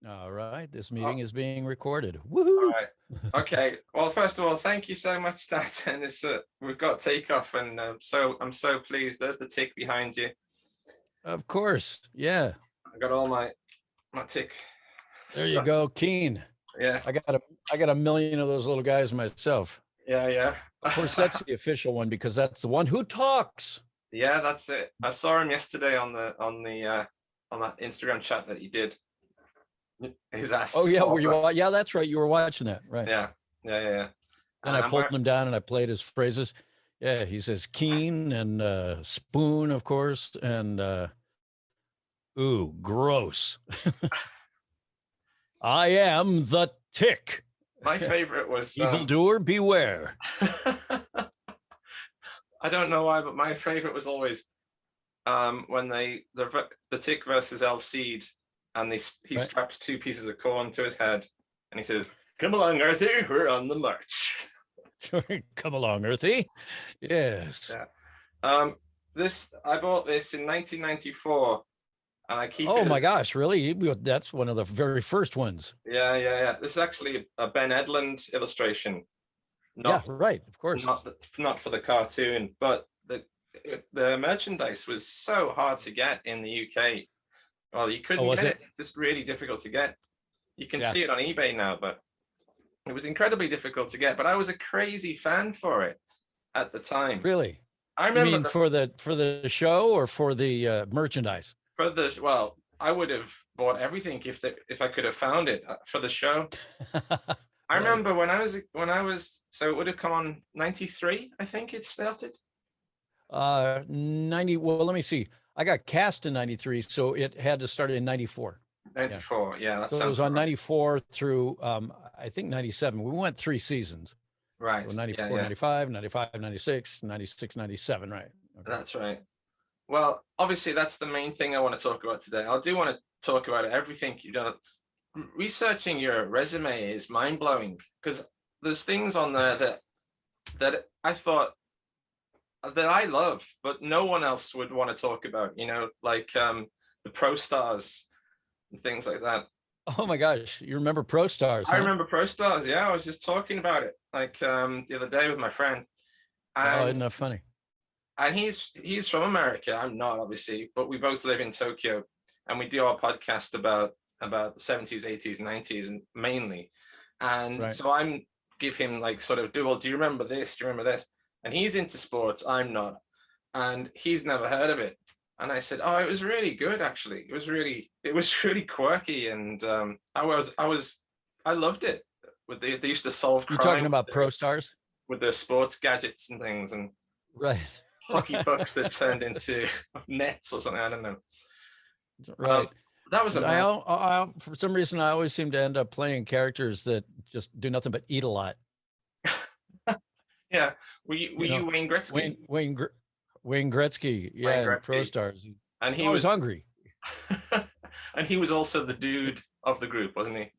All right, this Oh, meeting is being recorded. all Woohoo! right. Okay. Well, first of all, thank you so much, Dad. And we've got takeoff, and I'm so pleased. There's the tick behind you. Of course, yeah. I got all my tick There you stuff. go, Keen. Yeah, I got a million of those little guys myself. yeah, yeah. Of course, that's the official one because that's the one who talks. Yeah, that's it. I saw him yesterday on that Instagram chat that you did. His Oh ass yeah, were you? also. Yeah, that's right. You were watching that, right? Yeah, yeah, yeah, yeah. And I And I'm pulled wearing, him down and I played his phrases. Yeah, he says Keen and spoon, of course, and ooh, gross. I am the tick. my favorite was Evildoer, beware. I don't know why, but my favorite was always when the tick versus El Cid, and he Right? straps two pieces of corn to his head, and he says, "Come along, Arthur, we're on the march." Come along, Earthy. Yes. Yeah. Um, this I bought this in 1994, and I keep Oh it my as gosh, really? That's one of the very first ones. yeah, yeah, yeah. This is actually a Ben Edlund illustration, Yeah, not right. Of course. not for the cartoon, but the merchandise was so hard to get in the UK. Well, you Oh, couldn't was get it? it; just really difficult to get. You can Yeah. see it on eBay now, but it was incredibly difficult to get. But I was a crazy fan for it at the time. Really? I You remember mean for the show or for the merchandise? for the well, I would have bought everything if I could have found it for the show. I Right. remember when I was so it would have come on 93, I think it started. 90. Well, let me see. I got cast in 93, so it had to start in 94. Yeah. 94, yeah, that So it sounds was on right. 94 through, I think 97. We went 3 seasons. So Right, yeah, 94, yeah, 95, 95, 96, 96, 97. Right. Okay. that's right. Well, obviously that's the main thing I want to talk about today. I do want to talk about everything you've done. Researching your resume is mind-blowing because there's things on there that I thought that I love, but no one else would want to talk about, like the pro stars and things like that. Oh my gosh. You remember Pro Stars, I huh? remember pro stars. Yeah, I was just talking about it like the other day with my friend, Oh, and isn't that funny? he's from America. I'm not, obviously, but we both live in Tokyo, and we do our podcast about the 70s, 80s, 90s, and mainly. And Right. so I'm give him like sort of do you remember this? Do you remember this? And he's into sports. I'm not, and he's never heard of it. And I said, "Oh, it was really good, actually. It was really quirky, and I loved it. They used to solve You talking crime about Pro Stars? with their sports gadgets and things, and Right. hockey pucks that turned into nets or something. I don't know. Um, Right. that was a man. For some reason, I always seem to end up playing characters that just do nothing but eat a lot. Yeah, were You know, you Wayne Gretzky? Wayne Wayne Wayne Gretzky, Wayne yeah, and Pro Gretzky, Stars. and he Always was, hungry. and he was also the dude of the group, wasn't he?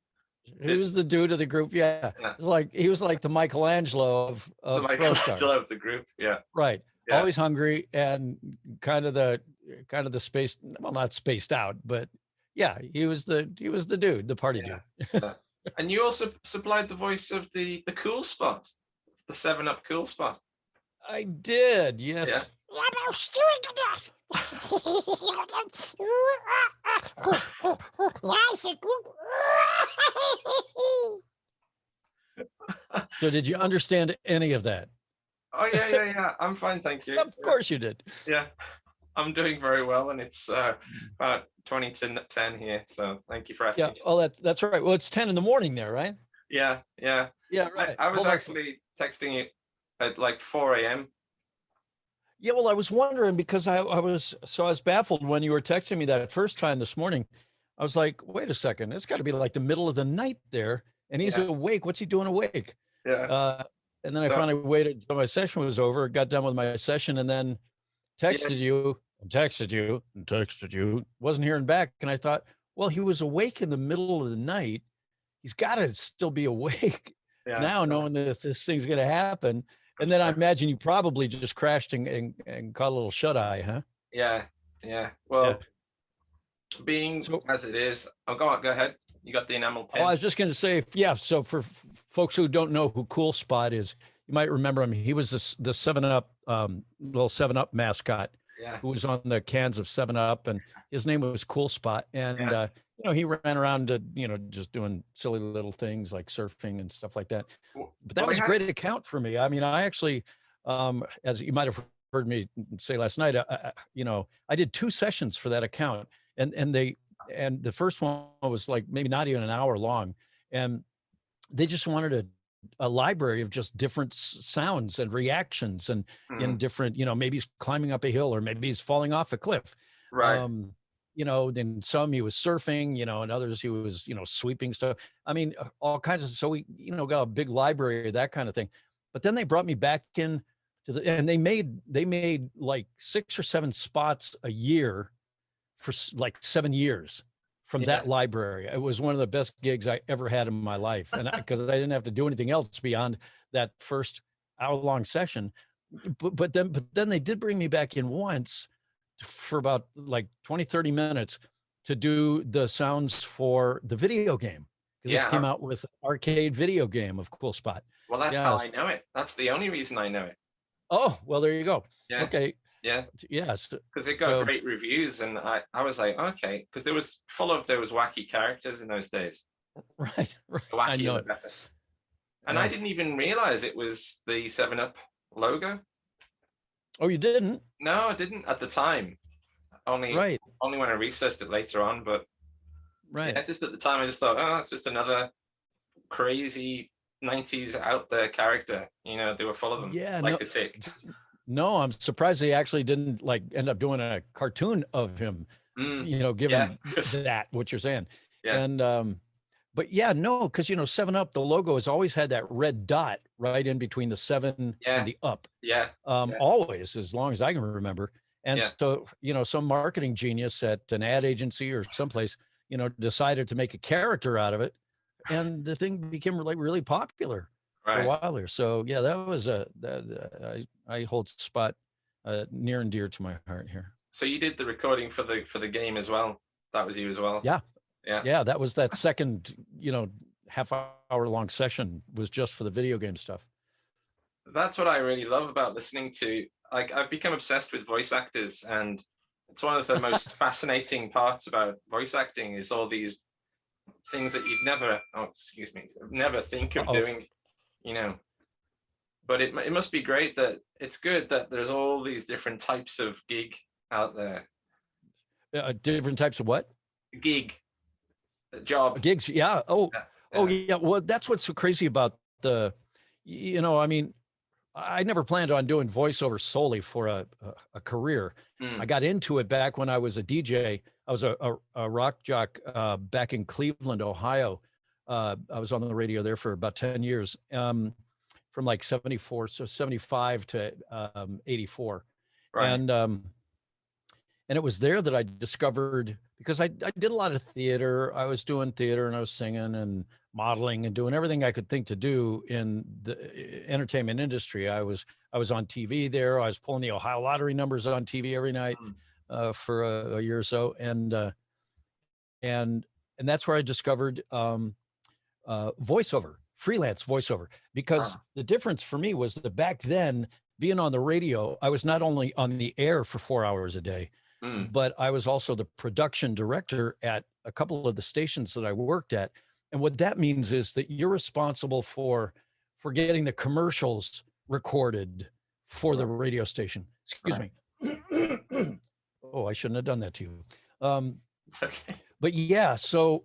He was the dude of the group. Yeah, Yeah, it's like he was like the Michelangelo the of Pro Michelangelo Stars. of the group. Yeah, Right. yeah, Always hungry and kind of the space. Well, not spaced out, but yeah, he was the dude, the party yeah, dude. yeah. And you also supplied the voice of the cool spot, the 7 Up cool spot. I did. Yeah. Yes. So did you understand any of that? Oh yeah, yeah, yeah. I'm fine, thank you. Of course you did. Yeah, I'm doing very well, and it's about 20 to 10 here. So thank you for Yeah. asking. Oh, that's right. Well, it's 10 in the morning there, right? Yeah, yeah. Yeah, I, right. I was Hold on. actually texting you at like 4 a.m. Yeah, well, I was wondering because I was baffled when you were texting me that first time this morning. I was like, wait a second, it's got to be like the middle of the night there, and he's Yeah, awake. What's he doing awake? yeah. Uh, and then I So finally waited until my session was over, got done with my session, and then yeah, texted you and texted you and texted you. Wasn't hearing back, and I thought, well, he was awake in the middle of the night. He's got to still be awake yeah. now, No, knowing that this thing's going to happen. I'm And then I sorry. imagine you probably just crashed and caught a little shut eye, huh? Yeah, yeah. Yeah. Well, being So, as it is. Oh, go on, go ahead. You got the enamel oh, pin. I was just going to say, yeah. So for folks who don't know who Cool Spot is, you might remember him. He was the Seven Up, little Seven Up mascot Yeah, who was on the cans of Seven Up, and his name was Cool Spot. And yeah. he ran around, just doing silly little things like surfing and stuff like that. But that Well, we was a had, great account for me. I mean, I actually, as you might have heard me say last night, I did 2 sessions for that account, and the first one was like maybe not even an hour long, and they just wanted a library of just different sounds and reactions, and in mm, different, maybe he's climbing up a hill or maybe he's falling off a cliff. right. Um, then some he was surfing, and others he was, sweeping stuff. I mean, all kinds of, so we, got a big library of that kind of thing. But then they brought me back in and they made like 6 or 7 spots a year for like 7 years from Yeah, that library. It was one of the best gigs I ever had in my life. And because I didn't have to do anything else beyond that first hour-long session. But then they did bring me back in once for about like 20, 30 minutes to do the sounds for the video game, because they yeah. came out with an arcade video game of Cool Spot. Well, that's how I Yes. know it. That's the only reason I know it. Oh, well, there you go. Yeah, Okay. yeah. Yes. Because it got So, great reviews, and I was like, okay, because there was full of those wacky characters in those days. right, right. The I wackier know the it. better. And I Oh, didn't even realize it was the Seven Up logo. oh, you didn't? No, I didn't at the time. Only Right, only when I researched it later on. But yeah, right. just at the time, I just thought, oh, it's just another crazy 90s out there character. They were full of them, Yeah, like no, the Tick. no, I'm surprised they actually didn't like end up doing a cartoon of him, Mm, yeah, given that what you're saying. yeah, And but yeah, no, because 7 Up, the logo has always had that red dot right in between the seven and yeah, the up. yeah, yeah, Always, as long as I can remember. And yeah. so, some marketing genius at an ad agency or someplace, decided to make a character out of it, and the thing became like really popular for a Right. while there. So yeah, that was I hold Spot near and dear to my heart here. So you did the recording for the game as well. That was you as well. Yeah, Yeah. yeah, that was that second, half hour long session was just for the video game stuff. That's what I really love about listening to. Like, I've become obsessed with voice actors, and it's one of the most fascinating parts about voice acting is all these things that you'd never, oh, excuse me, never think of Uh-oh. doing, you know. But it must be great that it's good that there's all these different types of gig out there. Different types of what? Gig, job. Gigs. Yeah. Oh, Yeah. oh Yeah. yeah. Well, that's what's so crazy about I mean, I never planned on doing voiceover solely for a career. I Mm, got into it back when I was a DJ. I was a rock jock back in Cleveland, Ohio. I was on the radio there for about 10 years, from like 74, so 75 to 84. right. And and it was there that I discovered, because I did a lot of theater. I was doing theater and I was singing and modeling and doing everything I could think to do in the entertainment industry. I was on TV there. I was pulling the Ohio lottery numbers on TV every night Mm, for a year or so, and that's where I discovered voiceover, freelance voiceover, because ah, the difference for me was that back then, being on the radio, I was not only on the air for 4 hours a day, mm, but I was also the production director at a couple of the stations that I worked at. And what that means is that you're responsible for getting the commercials recorded for the right, radio station. Excuse right. me. Oh, I shouldn't have done that to you. Um, It's okay. but yeah, so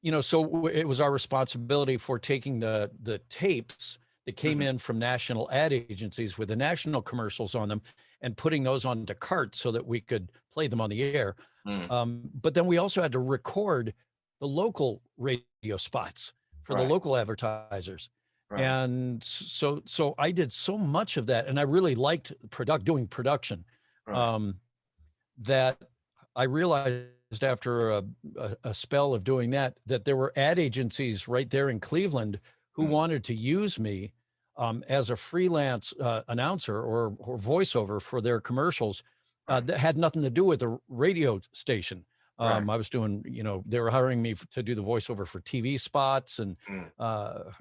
it was our responsibility for taking the tapes that came Mhm, in from national ad agencies with the national commercials on them and putting those onto carts so that we could play them on the air. mm, But then we also had to record the local radio spots for the right, local advertisers. right, And so I did so much of that, and I really liked doing production, right. um, that I realized after a spell of doing that there were ad agencies right there in Cleveland who Mm, wanted to use me as a freelance announcer or voiceover for their commercials right. that had nothing to do with the radio station. Right. I was doing, they were hiring me to do the voiceover for TV spots and Mm,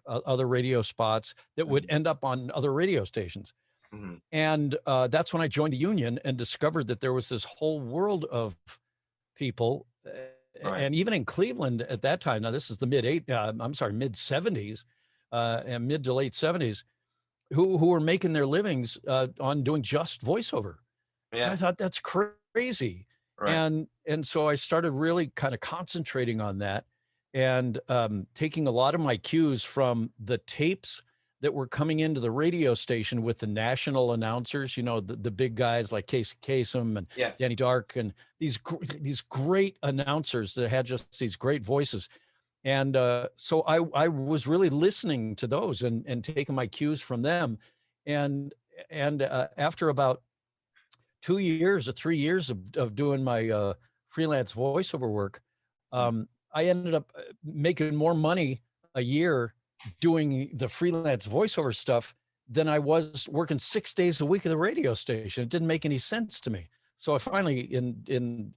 other radio spots that would mhm, end up on other radio stations. mhm. And that's when I joined the union and discovered that there was this whole world of people. Right. And even in Cleveland at that time, now this is the mid 70s and mid to late 70s, who were making their livings on doing just voiceover. And I Yeah. thought that's crazy. Right. And so I started really kind of concentrating on that and taking a lot of my cues from the tapes that were coming into the radio station with the national announcers, the big guys like Casey Kasem and Yeah. Danny Dark and these great announcers that had just these great voices. And so I was really listening to those and taking my cues from them. And after about 2 years or 3 years of doing my freelance voiceover work, Mm. I ended up making more money a year doing the freelance voiceover stuff than I was working 6 days a week at the radio station. It didn't make any sense to me. So I finally, in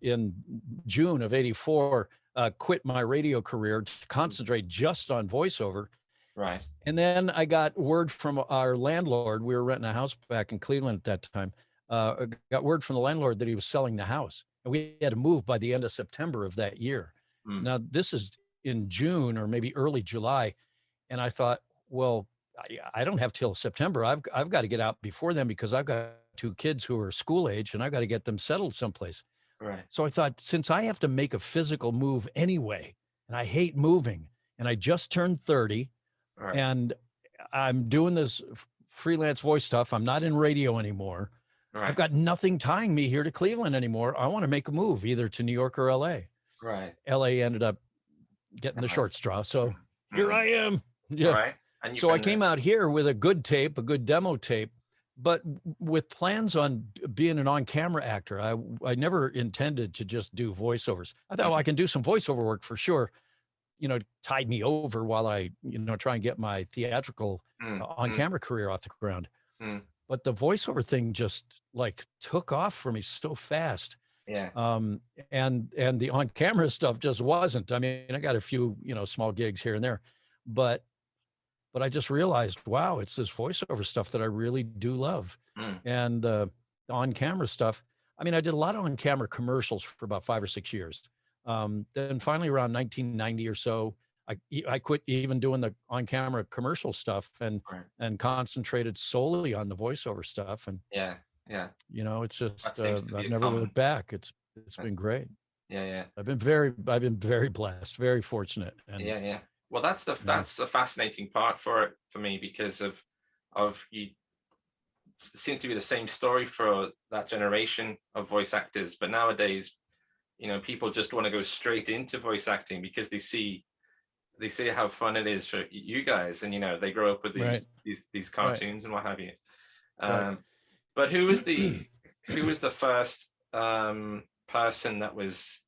June of '84, quit my radio career to Mm. concentrate just on voiceover. Right. And then I got word from our landlord. We were renting a house back in Cleveland at that time. Got word from the landlord that he was selling the house, and we had to move by the end of September of that year. Mm. Now, this is in June or maybe early July, and I thought, well, I don't have till September. I've got to get out before then because I've got two kids who are school age, and I've got to get them settled someplace. Right. So I thought, since I have to make a physical move anyway, and I hate moving, and I just turned 30, Right. and I'm doing this freelance voice stuff. I'm not in radio anymore. I've Right. got nothing tying me here to Cleveland anymore. I want to make a move either to New York or LA. Right. LA ended up getting the Right. short straw. So here Mhm. I am. Yeah. Right. And you've So I been came there. out here with a good tape, a good demo tape, but with plans on being an on-camera actor. I never intended to just do voiceovers. I thought, well, I can do some voiceover work for sure, tide me over while I, try and get my theatrical Mm, mm, on-camera career off the ground. mm. But the voiceover thing just like took off for me so fast. Yeah. Um, and the on-camera stuff just wasn't. I mean, I got a few, small gigs here and there, but I just realized, wow, it's this voiceover stuff that I really do love. Mm. And the on-camera stuff, I mean, I did a lot of on-camera commercials for about 5 or 6 years. Then finally around 1990 or so, I quit even doing the on-camera commercial stuff Right. and concentrated solely on the voiceover stuff. And, Yeah. Yeah. it's just, That seems to be I've a never common. looked back. It's That's- been great. Yeah. Yeah. I've been very blessed, very fortunate. And, Yeah. Yeah. Well, that's the fascinating part for me because of you. Seems to be the same story for that generation of voice actors, but nowadays, people just want to go straight into voice acting because they see how fun it is for you guys, and they grow up with right, these right, cartoons and what have you. right. But who was the first person that was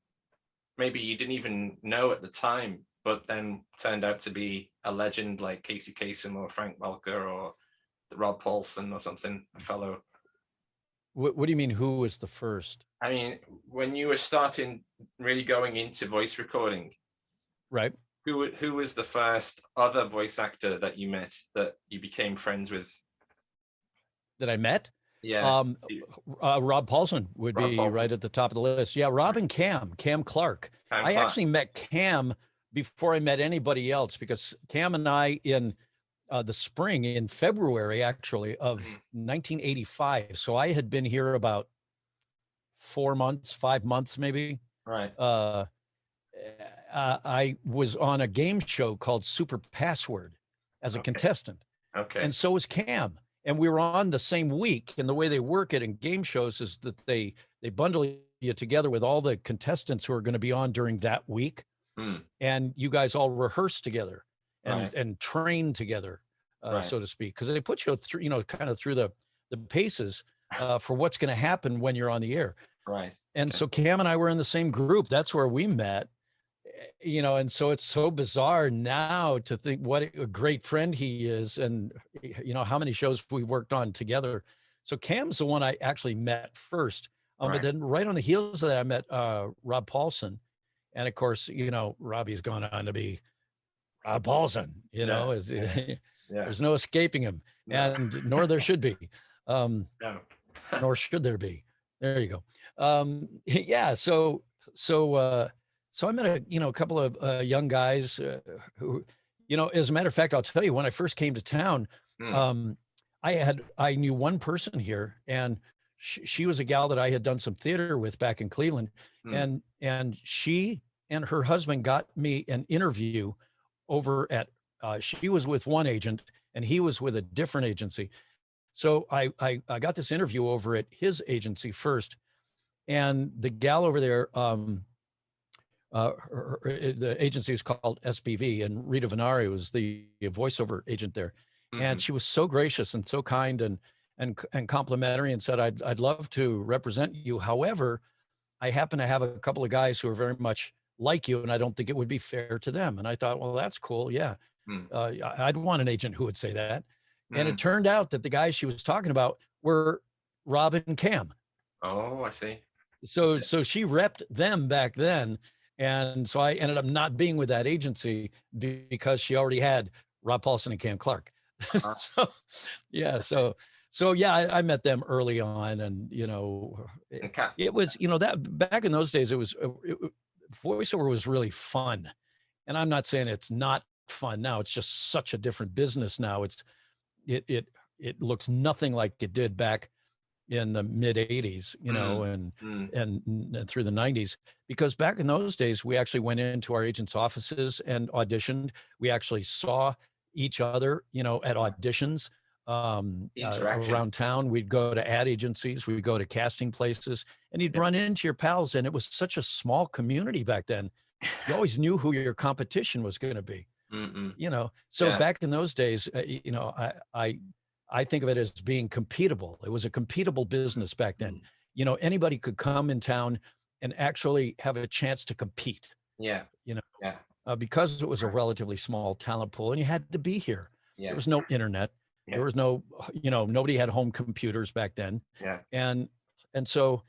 maybe you didn't even know at the time, but then turned out to be a legend like Casey Kasem or Frank Welker or Rob Paulson or something, a fellow. What do you mean? Who was the first? I mean, when you were starting really going into voice recording, Right. who was the first other voice actor that you met that you became friends with? That I met? Yeah, Rob Paulson would Rob be right Paulson, at the top of the list. Yeah, Rob and Cam Clark. Pam I Clark. actually met Cam before I met anybody else because Cam and I in the spring in February actually of Mhm. 1985. So I had been here about 4 months, 5 months maybe. Right. Uh, I was on a game show called Super Password as a Okay. contestant. Okay. And so was Cam. And we were on the same week. And the way they work it in game shows is that they bundle you together with all the contestants who are going to be on during that week. Mm, And you guys all rehearse together right. and train together, Right. so to speak, because they put you through, kind of through the paces for what's going to happen when you're on the air. Right. And Okay. so Cam and I were in the same group. That's where we met. And so it's so bizarre now to think what a great friend he is and, how many shows we worked on together. So Cam's the one I actually met first. But Right. then right on the heels of that, I met Rob Paulson. And of course, Robbie's gone on to be Rob Paulson, Yeah. Yeah. Yeah. there's no escaping him, No. and nor there should be. Um, No. nor should there be. There you go. Yeah. So, so I met a couple of young guys who, as a matter of fact, I'll tell you, when I first came to town, Mm, um, I knew one person here, and she was a gal that I had done some theater with back in Cleveland, mm. and she and her husband got me an interview over at. She was with one agent, and he was with a different agency. So I got this interview over at his agency first, and the gal over there, the agency is called SBV, and Rita Venari was the voiceover agent there, and Mhm. she was so gracious and so kind and complimentary, and said, I'd love to represent you. However, I happen to have a couple of guys who are very much like you, and I don't think it would be fair to them. And I thought, well, that's cool. Yeah, Mm, I'd want an agent who would say that. And it mm. turned out that the guys she was talking about were Rob and Cam. Oh, I see. So she repped them back then. And so I ended up not being with that agency because she already had Rob Paulson and Cam Clark. Uh-huh. So yeah, so yeah, I met them early on, and it, And Cat. it was that back in those days voiceover was really fun. And I'm not saying it's not fun now. It's just such a different business now. It it it looks nothing like it did back in the mid 80s, Mm, and mm. and through the 90s, because back in those days we actually went into our agents' offices and auditioned. We actually saw each other, at auditions Interaction. around town. We'd go to ad agencies, we'd go to casting places, and you'd Yeah. run into your pals. And it was such a small community back then. You always knew who your competition was going to be. Mm-mm. So Yeah. back in those days, I think of it as being competable. It was a competable business back then. Mm. Anybody could come in town and actually have a chance to compete, Yeah. you know, Yeah. because it was a Right. relatively small talent pool and you had to be here. There Yeah. was no internet. There Yeah. was no, nobody had home computers back then. Yeah. And, and so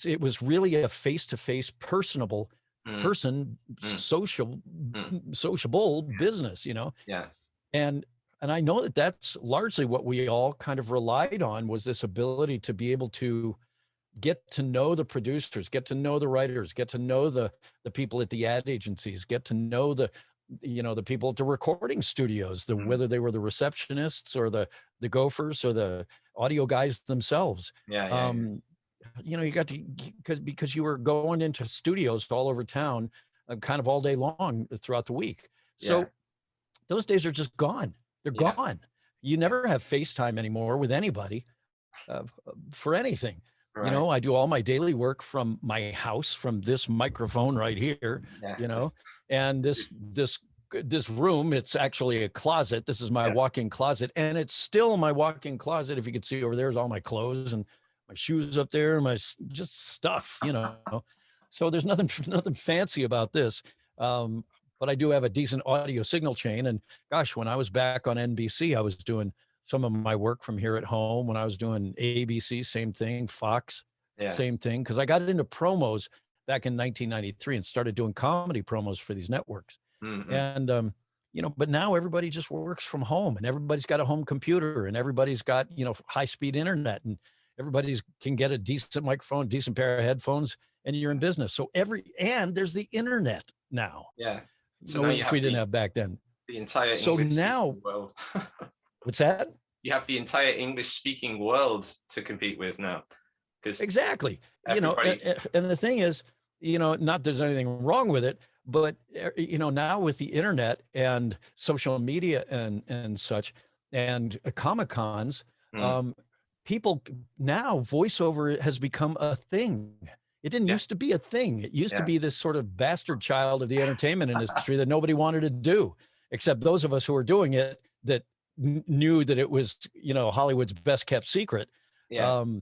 it was really a face-to-face personable Mm, person, mm, mm. sociable business, Yeah. and I know that that's largely what we all kind of relied on, was this ability to be able to get to know the producers, get to know the writers, get to know the people at the ad agencies, get to know the people at the recording studios, Mm. whether they were the receptionists or the gophers or the audio guys themselves. Yeah. Yeah. Yeah. Um, you got to, because you were going into studios all over town, kind of all day long throughout the week. Yeah. So those days are just gone. They're Yeah. gone. You Yeah. never have FaceTime anymore with anybody for anything. Right. I do all my daily work from my house, from this microphone right here, Yeah. and this room, it's actually a closet. This is my Yeah. walk-in closet, and it's still my walk-in closet. If you can see over there is all my clothes and my shoes up there, just stuff. So there's nothing fancy about this. But I do have a decent audio signal chain. And gosh, when I was back on NBC, I was doing some of my work from here at home. When I was doing ABC, same thing. Fox, Yeah. same thing. Because I got into promos back in 1993 and started doing comedy promos for these networks. Mm-mm. And but now everybody just works from home, and everybody's got a home computer, and everybody's got high-speed internet, and everybody's can get a decent microphone, decent pair of headphones, and you're in business. So and there's the internet now, Yeah. So now you which we have didn't have back then. the entire So English now, speaking world. what's that? You have the entire English speaking world to compete with now, because Exactly. everybody. And the thing is, not there's anything wrong with it, but now with the internet and social media and such, and Comic Cons, Mm, people now, voiceover has become a thing. It didn't yeah. used to be a thing. It used to Yeah. be this sort of bastard child of the entertainment industry that nobody wanted to do, except those of us who were doing it that knew that it was, Hollywood's best kept secret. Yeah. Um,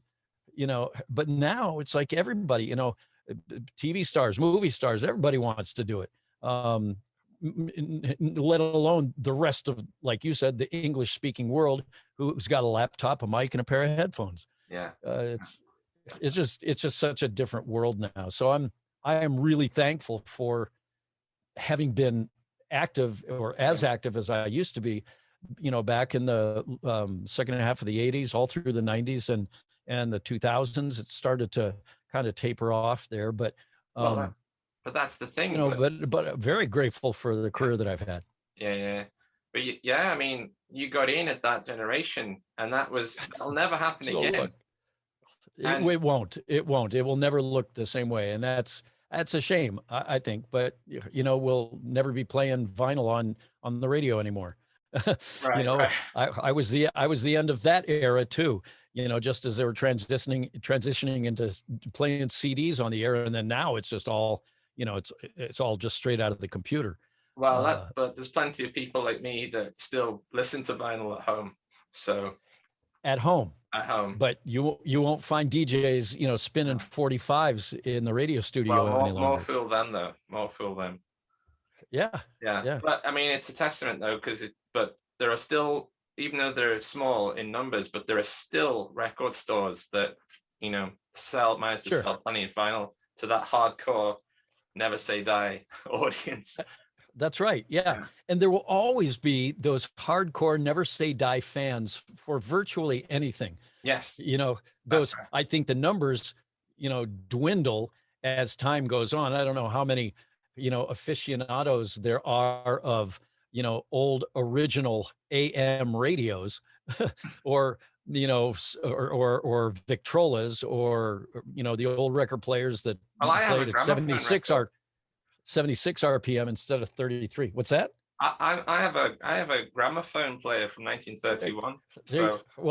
but now it's like everybody, TV stars, movie stars, everybody wants to do it. Let alone the rest of, like you said, the English speaking world who's got a laptop, a mic, and a pair of headphones. Yeah. It's it's just such a different world now. So I am really thankful for having been active, or as active as I used to be, back in the second half of the 80s, all through the 90s and the 2000s. It started to kind of taper off there, but Well, that's the thing. but very grateful for the career that I've had. Yeah. But yeah, I mean, you got in at that generation, and that'll never happen So again. look, it won't. It won't. It will never look the same way, and that's a shame, I think. But we'll never be playing vinyl on the radio anymore. Right. I was the end of that era too. Just as they were transitioning into playing CDs on the air, and then now it's just all it's all just straight out of the computer. Well, but there's plenty of people like me that still listen to vinyl at home. So at home, but you won't find DJs spinning 45s in the radio studio any longer. More fool them though. More fool them. Yeah. But I mean, it's a testament though, but there are still, even though they're small in numbers, but there are still record stores that manage to sell plenty of vinyl to that hardcore never say die audience. That's right. Yeah. And there will always be those hardcore never say die fans for virtually anything. Yes. Those, right. I think the numbers, dwindle as time goes on. I don't know how many, aficionados there are of, old original AM radios or, or Victrolas or, the old record players that played at 76 RPM instead of 33. What's that? I have a gramophone player from 1931.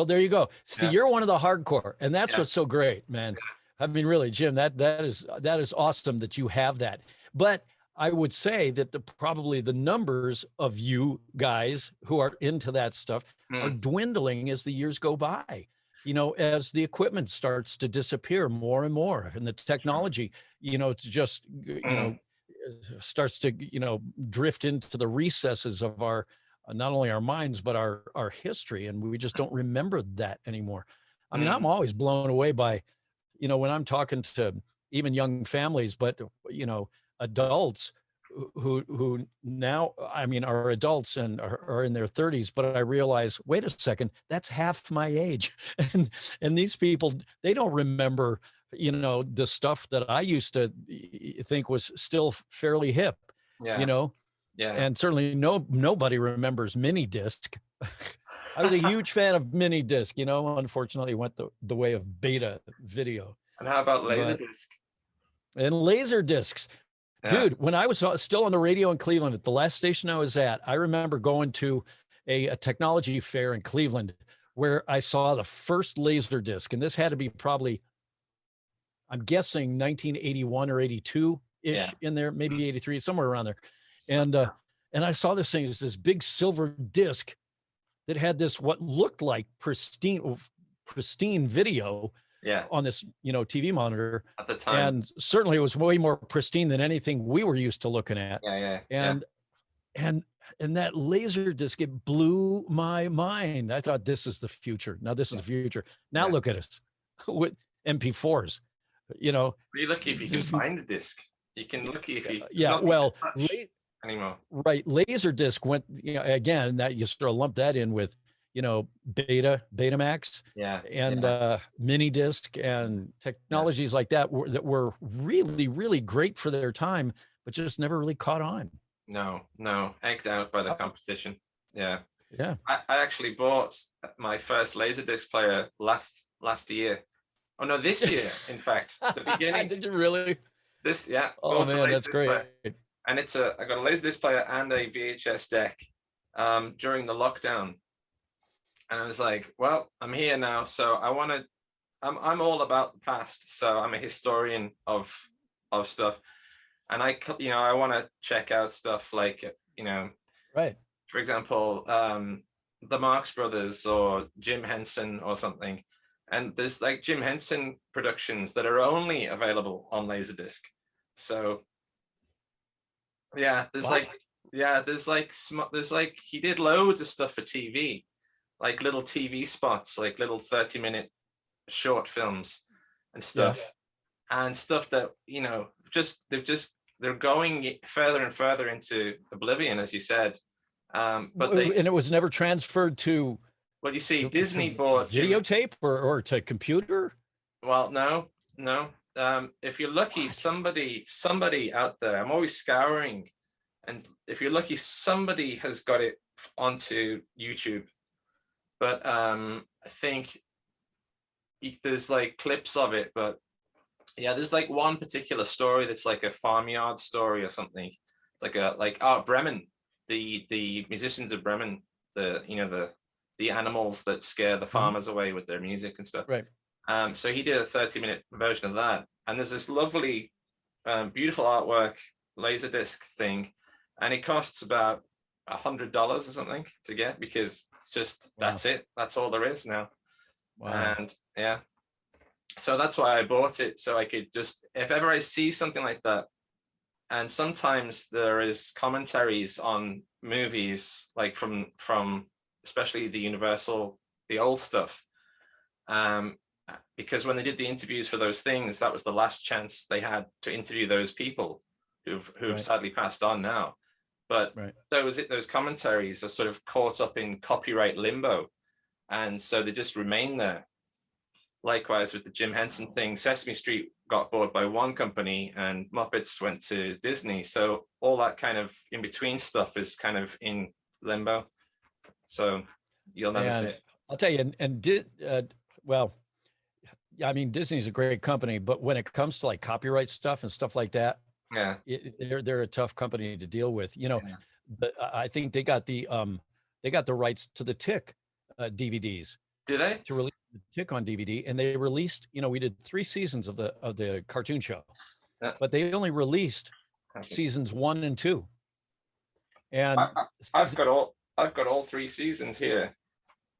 There you go. See, you're one of the hardcore, and that's what's so great, man. I mean, really, Jim, that is awesome that you have that. But I would say that probably the numbers of you guys who are into that stuff are dwindling as the years go by. As the equipment starts to disappear more and more, and the technology, just starts to drift into the recesses of our not only our minds but our history, and we just don't remember that anymore. I mean, I'm always blown away by when I'm talking to even young families, but adults who now, I mean, are adults and are in their 30s, but I realize, wait a second, that's half my age. and these people, they don't remember the stuff that I used to think was still fairly hip, and certainly nobody remembers mini disc. I was a huge fan of mini disc, unfortunately went the way of beta video. And how about Laserdisc? And laser discs. Dude, when I was still on the radio in Cleveland at the last station I was at, I remember going to a technology fair in Cleveland where I saw the first laser disc, and this had to be probably, I'm guessing 1981 or 82-ish in there, maybe 83, somewhere around there. And I saw this thing, this big silver disc that had this, what looked like pristine video on this, TV monitor at the time. And certainly it was way more pristine than anything we were used to looking at. And that laser disc, it blew my mind. I thought, this is the future. Now this is the future. Now look at us with MP4s. You're lucky if you can find the disc. You can lucky if you anymore. Right. Laserdisc went, again, that you sort of lump that in with, Betamax and mini disc and technologies like that were really, really great for their time, but just never really caught on. No, egged out by the competition. Yeah. I actually bought my first Laserdisc player last year. Oh no, this year, in fact, the beginning. Did you really? Oh man, that's great. Player. And I got a Laserdisc player and a VHS deck during the lockdown. And I was like, well, I'm here now, so I'm all about the past. So I'm a historian of stuff, and I want to check out stuff like, right. For example, the Marx Brothers or Jim Henson or something. And there's like Jim Henson productions that are only available on Laserdisc. So there's like he did loads of stuff for TV. Like little TV spots, like little 30-minute short films. and stuff, and stuff that, you know, they're going further and further into oblivion, as you said. But and it was never transferred to, well, you see, Disney bought videotape or to computer. Well, no. If you're lucky, somebody out there, I'm always scouring, and if you're lucky, somebody has got it onto YouTube. But I think there's like clips of it, but yeah, there's like one particular story that's like a farmyard story or something. It's like Bremen, the musicians of Bremen, the animals that scare the farmers away with their music and stuff. Right. So he did a 30-minute version of that, and there's this lovely, beautiful artwork laserdisc thing, and it costs about $100 or something to get, because it's just that's it. That's all there is now. Wow. And yeah, so that's why I bought it, so I could just, if ever I see something like that, and sometimes there is commentaries on movies, like from especially the Universal, the old stuff, because when they did the interviews for those things, that was the last chance they had to interview those people who've sadly passed on now. But those commentaries are sort of caught up in copyright limbo, and so they just remain there. Likewise with the Jim Henson thing, Sesame Street got bought by one company and Muppets went to Disney. So all that kind of in between stuff is kind of in limbo. So you'll never see it. I'll tell you, well, I mean, Disney's a great company, but when it comes to like copyright stuff and stuff like that, yeah, they're a tough company to deal with. You know, but I think they got the rights to the Tick DVDs. Do they? To release the Tick on DVD, and they released, you know, we did 3 seasons of the cartoon show, but they only released seasons 1 and 2. And I've got all 3 seasons here.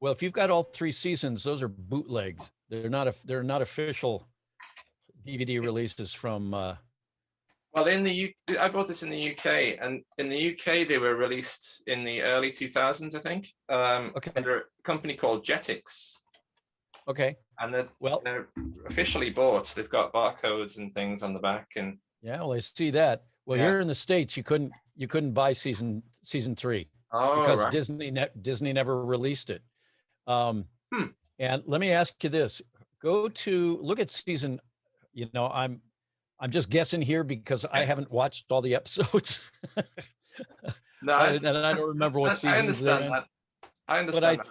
Well, if you've got all 3 seasons, those are bootlegs. They're not official DVD releases from. Well, I bought this in the UK, and in the UK they were released in the early 2000s, I think. Under a company called Jetix. Okay. And they're officially bought. They've got barcodes and things on the back, and yeah, well, I see that. Well, here in the States, you couldn't buy season 3 because Disney never released it. And let me ask you this: look at season. You know, I'm just guessing here because I haven't watched all the episodes. No, and I don't remember what season. I understand that. I understand.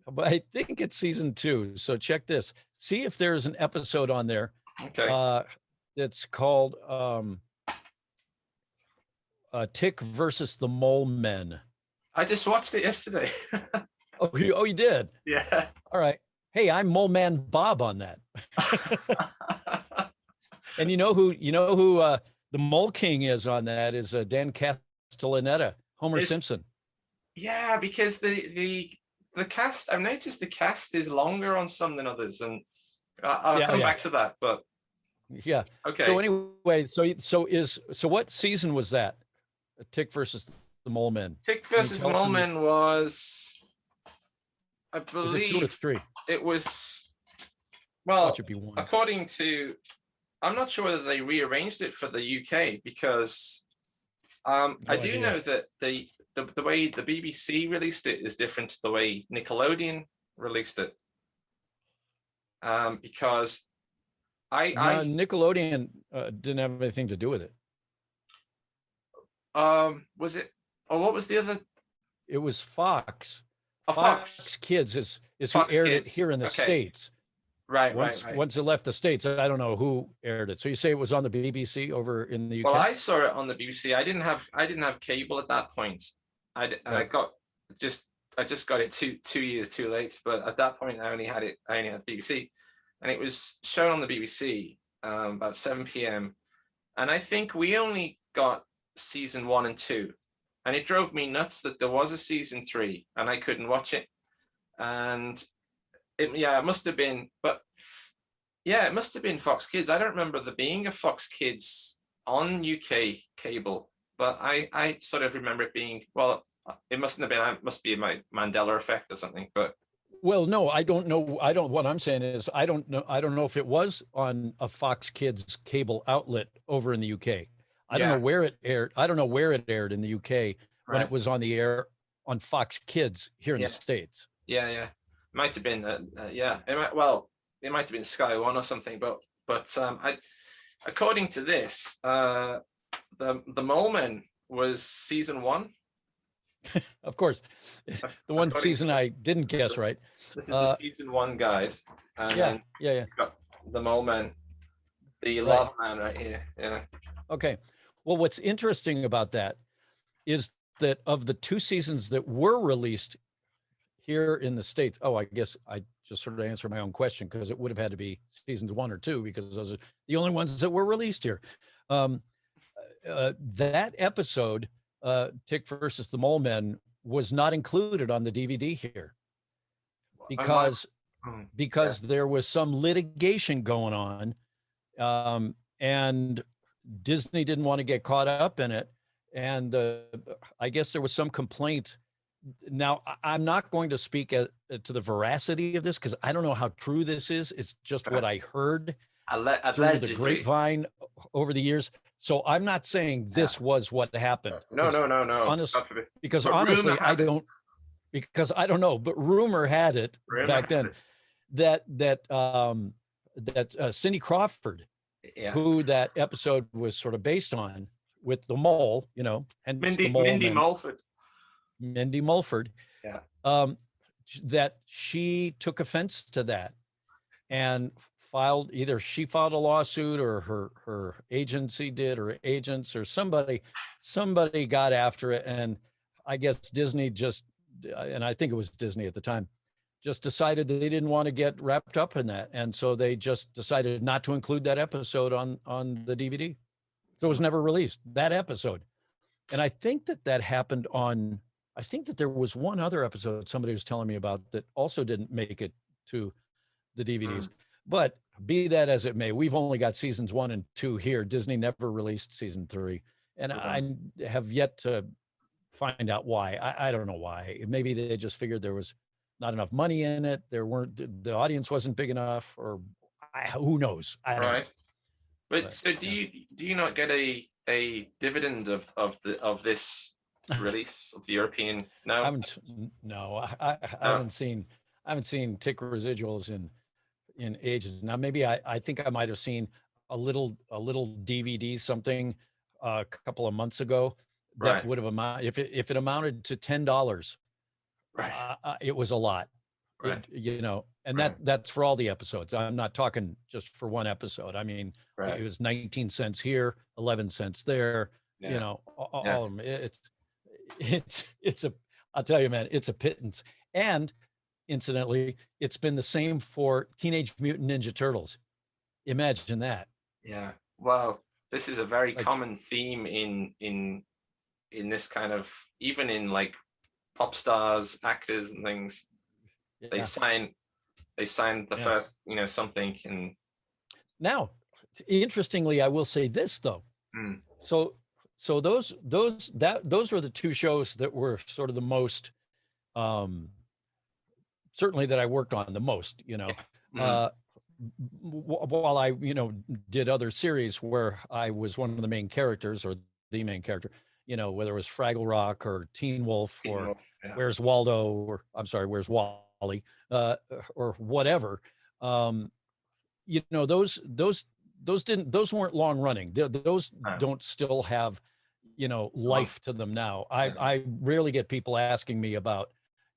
But I think it's season 2. So check this. See if there's an episode on there. Okay. That's called Tick versus the Mole Men. I just watched it yesterday. Oh, you did? Yeah. All right. Hey, I'm Mole Man Bob on that. And you know who the Mole King is on that is Dan Castellaneta, Homer Simpson. Yeah, because the cast, I've noticed the cast is longer on some than others, and I'll come back to that. But yeah. Okay. So anyway, so what season was that? Tick versus the Mole Men. Tick versus the Mole Men was, I believe, was it 2 or 3? It was. Well, it should be 1. According to, I'm not sure whether they rearranged it for the UK, because I do know that the way the BBC released it is different to the way Nickelodeon released it. Because Nickelodeon didn't have anything to do with it. Was it? Or what was the other? It was Fox. Fox Kids is Fox who aired Kids. it here in the States. Right, once it left the States, I don't know who aired it. So you say it was on the BBC over in the UK? Well, I saw it on the BBC. I didn't have cable at that point. I just got it two years too late. But at that point, I only had BBC, and it was shown on the BBC about 7 p.m. And I think we only got season 1 and 2, and it drove me nuts that there was a season 3 and I couldn't watch it. And it must have been, it must have been Fox Kids. I don't remember there being a Fox Kids on UK cable, but I sort of remember it being, well, it mustn't have been, it must be my Mandela effect or something, but Well, no, I don't know. What I'm saying is, I don't know. I don't know if it was on a Fox Kids cable outlet over in the UK. I don't know Yeah, where it aired. I don't know where it aired in the UK when it right. was on the air on Fox Kids here in the Yeah, States. yeah. Might have been, yeah. Well, it might have been Sky One or something, but according to this, the Mole Men was season one. Of course, the one According to season I didn't guess right. this is the Uh, season one guide, and yeah, then yeah. you've got the Mole Men, the Right. Lava Man right here. Yeah, Okay. Well, what's interesting about that is that of the two seasons that were released here in the States, oh, I guess I just sort of answered my own question because it would have had to be seasons 1 or 2 because those are the only ones that were released here. Um, that episode, Tick versus the Mole Men, was not included on the DVD here I might. because Yeah, there was some litigation going on, and Disney didn't want to get caught up in it, and I guess there was some complaint. Now, I'm not going to speak to the veracity of this because I don't know how true this is. It's just what I heard through the allegedly. grapevine over the years. So I'm not saying Yeah. this was what happened. No. Honest, God forbid. because But rumor honestly, has it. I don't know. But rumor had it Rumor back has then that Cindy Crawford, it. Yeah. who that episode was sort of based on, with the mole, hence the mole Mindy men, Mulford. Mindy Mulford, Yeah. that she took offense to that and either she filed a lawsuit or her agency did, or agents or somebody got after it. And I guess Disney and I think it was Disney at the time, just decided that they didn't want to get wrapped up in that. And so they just decided not to include that episode on the DVD. So it was never released, that episode. And I think that happened I think that there was one other episode somebody was telling me about that also didn't make it to the DVDs. But be that as it may, we've only got seasons 1 and 2 here. Disney never released season 3. And I have yet to find out why. I don't know why. Maybe they just figured there was not enough money in it. The audience wasn't big enough, or who knows? I don't know. But so do you not get a dividend of this release of the European? No. I haven't seen Tick residuals in ages. Now maybe I think I might have seen a little DVD something a couple of months ago that would have amounted, if it amounted to $10, Right. it was a lot. Right. And that's for all the episodes. I'm not talking just for one episode. I mean, Right. it was 19 cents here, 11 cents there, Yeah. all of them. I'll tell you, man, it's a pittance. And incidentally, it's been the same for Teenage Mutant Ninja Turtles. Imagine that. Yeah. Well, this is a very common theme in this kind of, even in like pop stars, actors and things. Yeah. They sign the first, something. And now, interestingly, I will say this though. So those were the two shows that were sort of the most, certainly that I worked on the most, while I, did other series where I was one of the main characters or the main character, whether it was Fraggle Rock or Teen Wolf or Where's Waldo, or I'm sorry, Where's Wally, or whatever. Those weren't long running. Those don't still have, life to them now. I rarely get people asking me about,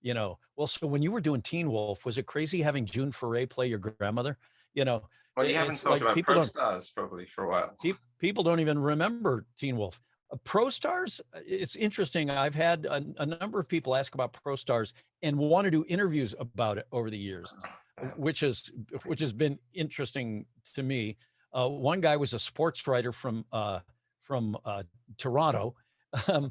well, so when you were doing Teen Wolf, was it crazy having June Foray play your grandmother? Well, you haven't talked about Pro Stars probably for a while. People don't even remember Teen Wolf. Pro Stars, it's interesting. I've had a number of people ask about Pro Stars and want to do interviews about it over the years, which has been interesting to me. One guy was a sports writer from Toronto. So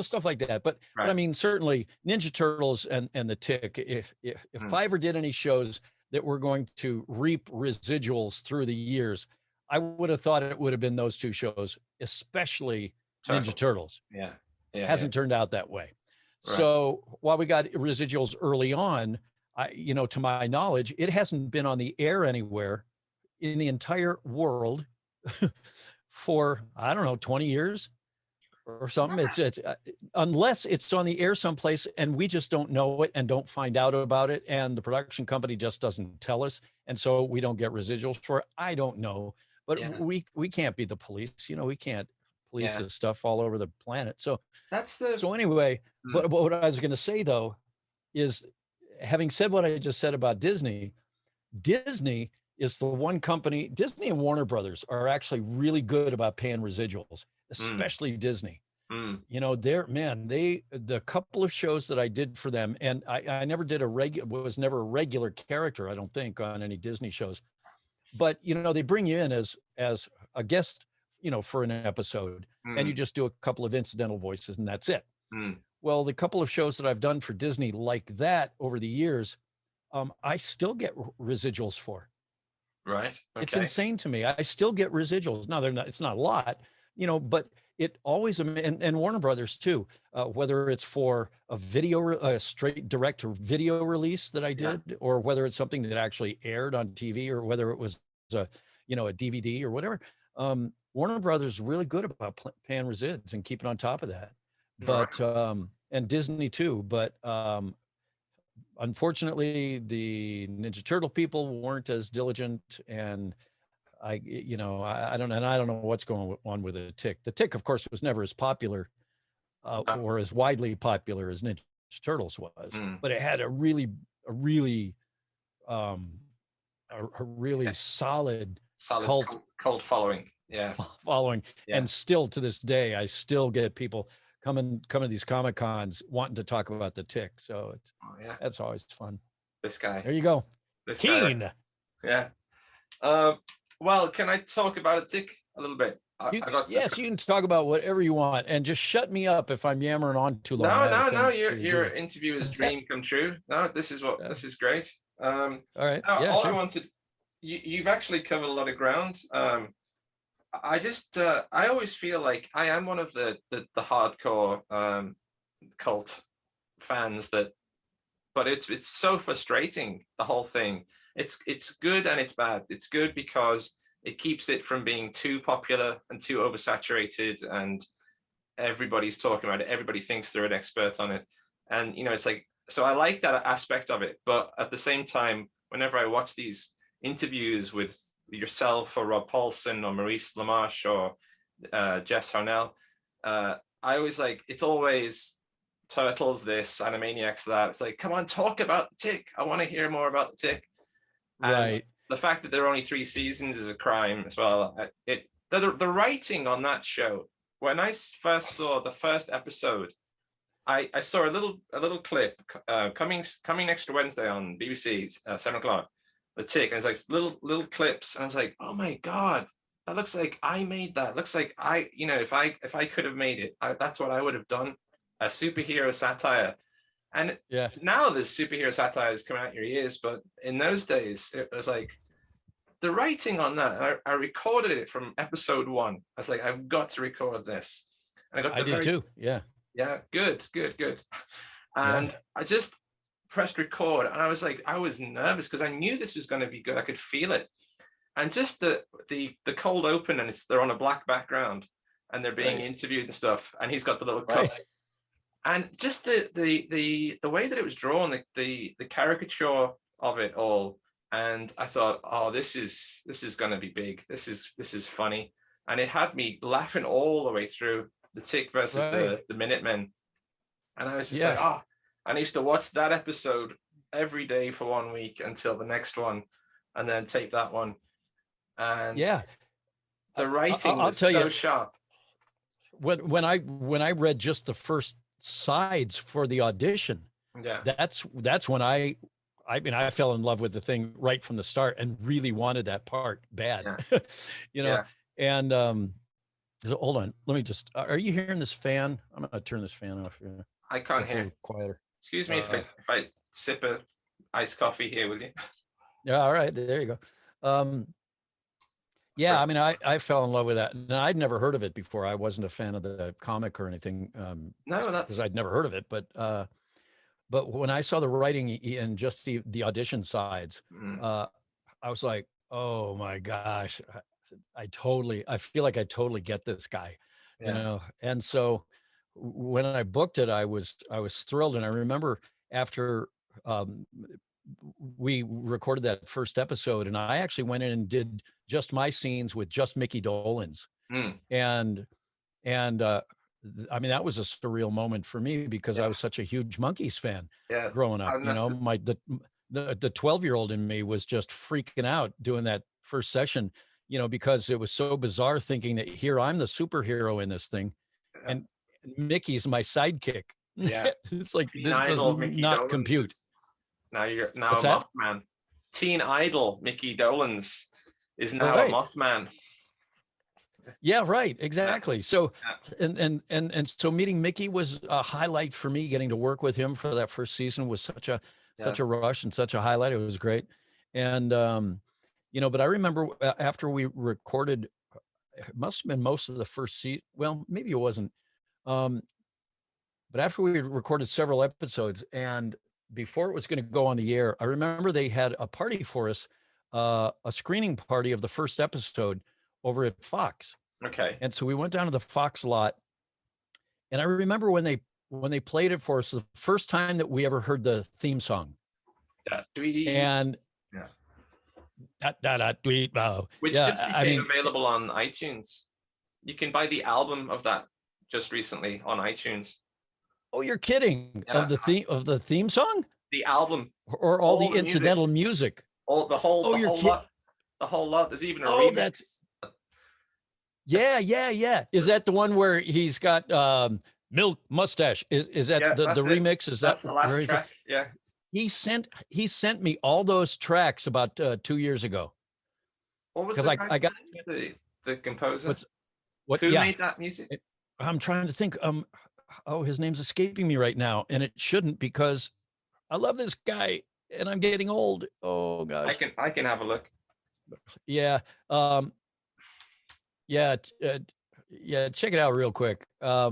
stuff like that. But I mean, certainly Ninja Turtles and the Tick, if I ever did any shows that were going to reap residuals through the years, I would have thought it would have been those two shows, especially Ninja Turtles. Yeah. Hasn't turned out that way. Right. So while we got residuals early on, to my knowledge, it hasn't been on the air anywhere in the entire world for, I don't know, 20 years or something. It's unless it's on the air someplace and we just don't know it and don't find out about it, and the production company just doesn't tell us, and so we don't get residuals for it. I don't know, but Yeah. we can't be the police. We can't police Yeah. this stuff all over the planet. So That's the. anyway, Hmm. but what I was going to say though is, having said what I just said about Disney, Disney is the one company. Disney and Warner Brothers are actually really good about paying residuals, Hmm. especially Disney. Hmm. The couple of shows that I did for them, and I never did was never a regular character, I don't think, on any Disney shows. But they bring you in as a guest, for an episode, and Hmm. you just do a couple of incidental voices, and that's it. Hmm. Well, the couple of shows that I've done for Disney like that over the years, I still get residuals for. Right. It's Okay. insane to me. I still get residuals. Now they're not. It's not a lot, but it always, and Warner Brothers too. Whether it's for a straight direct to video release that I Yeah. did, or whether it's something that actually aired on TV, or whether it was a DVD or whatever. Warner Brothers is really good about paying resids and keeping on top of that. Right. But and Disney too. But unfortunately, the Ninja Turtle people weren't as diligent, and I don't, and I don't know what's going on with the Tick. The Tick, of course, was never as popular or as widely popular as Ninja Turtles was, Hmm. but it had a really um, a really Yeah. solid Solid cult cult following. Yeah. following, Yeah. and still to this day, I still get people coming to these Comic Cons wanting to talk about the Tick. So Oh, yeah. that's always fun. This guy. There you go. This guy. Keen. Yeah. Um. Well, can I talk about a Tick a little bit? I got some. Yes, you can talk about whatever you want, and just shut me up if I'm yammering on too long. I No, have a no, no. tendency Your to do interview is that. dream come true. No, this is great. All right. No, Yeah, all I sure. wanted. You've actually covered a lot of ground. I just I always feel like I am one of the hardcore cult fans that, but it's so frustrating, the whole thing. It's good and it's bad. It's good because it keeps it from being too popular and too oversaturated, and everybody's talking about it. Everybody thinks they're an expert on it, and it's like, so I like that aspect of it. But at the same time, whenever I watch these interviews with yourself or Rob Paulson or Maurice LaMarche or Jess Harnell, I always like, it's always Turtles this, Animaniacs that. It's like, come on, talk about the Tick. I want to hear more about the Tick. And Right. the fact that there are only 3 seasons is a crime as well. The writing on that show, when I first saw the first episode, I saw a little clip coming next Wednesday on BBC 7 o'clock, the Tick, and it's like little clips, and I was like, oh my god, that looks like I made that. Looks like if I could have made it, that's what I would have done. A superhero satire. And Yeah. now there's superhero satires coming out your ears, but in those days it was like the writing on that. I recorded it from episode 1. I was like, I've got to record this, and I got I did too. Yeah. yeah, good. Yeah. And I just pressed record, and I was like, I was nervous because I knew this was going to be good. I could feel it, and just the cold open, and they're on a black background, and they're being interviewed and stuff, and he's got the little cup. And just the way that it was drawn, the caricature of it all, and I thought, oh, this is going to be big. This is funny, and it had me laughing all the way through the Tick versus the Minutemen, and I was just like, oh, and I used to watch that episode every day for 1 week until the next one, and then tape that one, and the writing was so sharp. When I read just the first sides for the audition, that's when I fell in love with the thing right from the start and really wanted that part bad. And so hold on, let me just, are you hearing this fan? I'm gonna turn this fan off here. I can't hear. Quieter. Excuse me if I sip a iced coffee here, will you? Yeah, all right, there you go. Yeah, I mean, I fell in love with that, and I'd never heard of it before. I wasn't a fan of the comic or anything, No, because that's I'd never heard of it. But when I saw the writing and just the audition sides, mm, uh, I was like, oh my gosh, I feel like I totally get this guy, you yeah, know. And so when I booked it, I was thrilled, and I remember after um, we recorded that first episode, and I actually went in and did just my scenes with just Mickey Dolenz, mm, and and I mean that was a surreal moment for me because I yeah, was such a huge Monkees fan yeah. growing up. And You that's know, the 12-year-old in me was just freaking out doing that first session, you know, because it was so bizarre thinking that here I'm the superhero in this thing, yeah, and Mickey's my sidekick. yeah. It's like Teen this does Idol Mickey not Dolenz compute. is you're now a What's that? Mothman. Teen Idol Mickey Dolenz is now a Right. Mothman. Yeah, right. Yeah, Exactly. So, yeah, and so meeting Mickey was a highlight for me. Getting to work with him for that first season was yeah. such a rush and such a highlight. It was great. And you know, but I remember after we recorded, it must have been most of the first season. Well, maybe it wasn't. Um, but after we had recorded several episodes and before it was going to go on the air, I remember they had a party for us, a screening party of the first episode over at Fox. Okay. And so we went down to the Fox lot, and I remember when they played it for us the first time that we ever heard the theme song. That dwee. And Yeah. Which yeah, just I became mean, available on iTunes. You can buy the album of that just recently on iTunes. oh, you're kidding, Yeah, of the theme song the album, or all the all the music, incidental music. all Oh, the you're whole kidding. lot, the whole lot. There's even a Oh, that's remix. yeah, yeah, yeah. Is that the one where he's got milk mustache? Is that Yeah, the that's it. remix? Is that That's the where last he's at? track. Yeah. He sent me all those tracks about 2 years ago What was because the I guy's got name? The composer. what's what Who yeah. made that music? I'm trying to think. Oh, his name's escaping me right now, and it shouldn't because I love this guy, and I'm getting old. Oh gosh, I can have a look. yeah, um, yeah, yeah. Check it out real quick. I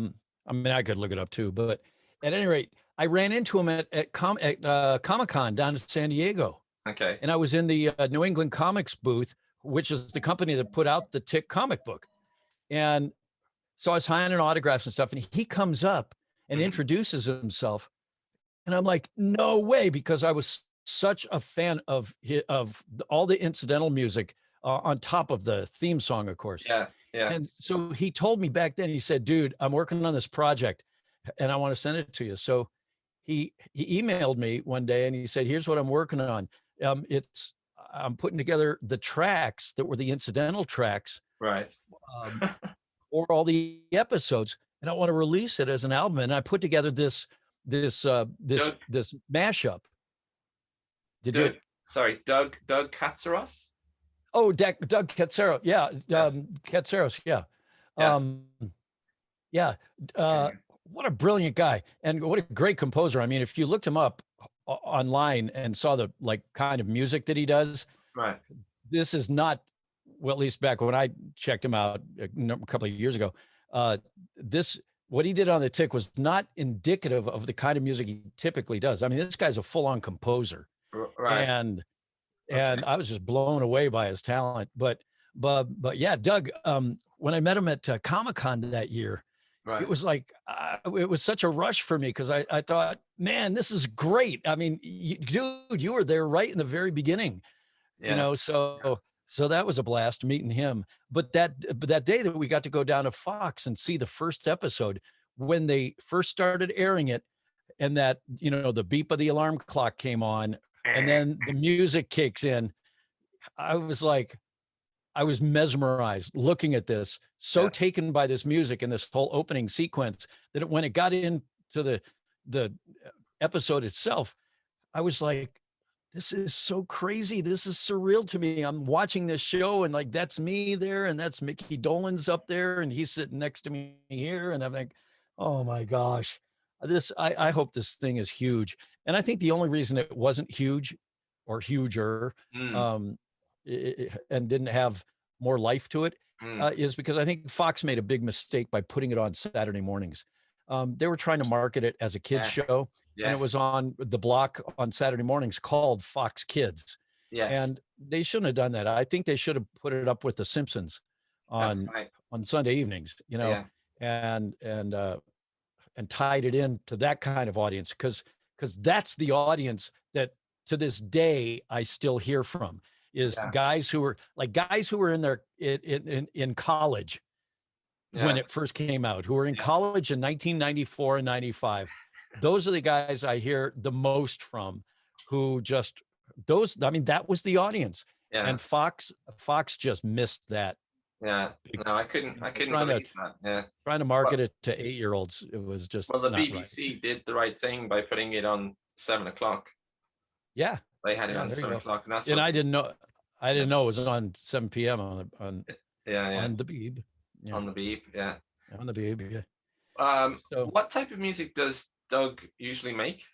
mean, I could look it up too, but at any rate, I ran into him at Comic-Con down in San Diego, Okay. and I was in the New England Comics booth, which is the company that put out the Tick comic book, and so I was signing autographs and stuff, and he comes up and Mhm. introduces himself, and I'm like, no way, because I was such a fan of all the incidental music on top of the theme song, of course. Yeah. Yeah. And so he told me back then, he said, dude, I'm working on this project and I want to send it to you. So he emailed me one day and he said, here's what I'm working on. It's I'm putting together the tracks that were the incidental tracks Right. um, or all the episodes, and I want to release it as an album. And I put together Doug. this mashup. Did you? Doug. Sorry, Doug Katsaros. Oh, Doug Katsaro. Yeah, Yeah. Katsaros. Yeah, Yeah. um, yeah. Okay. What a brilliant guy, and what a great composer. I mean, if you looked him up online and saw the like kind of music that he does, Right. this is not, well, at least back when I checked him out a couple of years ago, this what he did on the Tick was not indicative of the kind of music he typically does. I mean, this guy's a full-on composer, Right. and Okay. I was just blown away by his talent. But yeah, Doug, when I met him at Comic-Con that year, it Right. was like it was such a rush for me because I thought, man, this is great. I mean, dude, you were there right in the very beginning, you Yeah. know. So that was a blast meeting him. But that day that we got to go down to Fox and see the first episode when they first started airing it, and that you know the beep of the alarm clock came on, and then the music kicks in. I was like, I was mesmerized looking at this, so Yeah. taken by this music and this whole opening sequence that when it got into the episode itself, I was like, this is so crazy. This is surreal to me. I'm watching this show and like that's me there and that's Mickey Dolenz up there and he's sitting next to me here. And I'm like, oh my gosh. I hope this thing is huge. And I think the only reason it wasn't huge or huger Mm. um, and didn't have more life to it, Mm. is because I think Fox made a big mistake by putting it on Saturday mornings. They were trying to market it as a kids Yes. show, and it Yes. was on the block on Saturday mornings called Fox Kids. Yes. And they shouldn't have done that. I think they should have put it up with The Simpsons That's on right. Sunday evenings, Yeah. and tied it in to that kind of audience, because that's the audience that to this day I still hear from, is Yeah. guys who were in their in college when Yeah. it first came out, who were in Yeah. college in 1994 and 95. Those are the guys I hear the most from, who just those, I mean, that was the audience. Yeah. And Fox just missed that. Yeah. No, I couldn't believe that. Yeah. Trying to Well, market it to 8-year-olds, it was just well, the not right. BBC did the right thing by putting it on 7 o'clock. Yeah. They had it Yeah, on there you 7 go. o'clock, and that's And what. I didn't know Yeah. it was on 7 p.m. Yeah. on the Beeb. Yeah, On the beep. Yeah. on the Beeb. Yeah. So, What type of music does Doug usually make?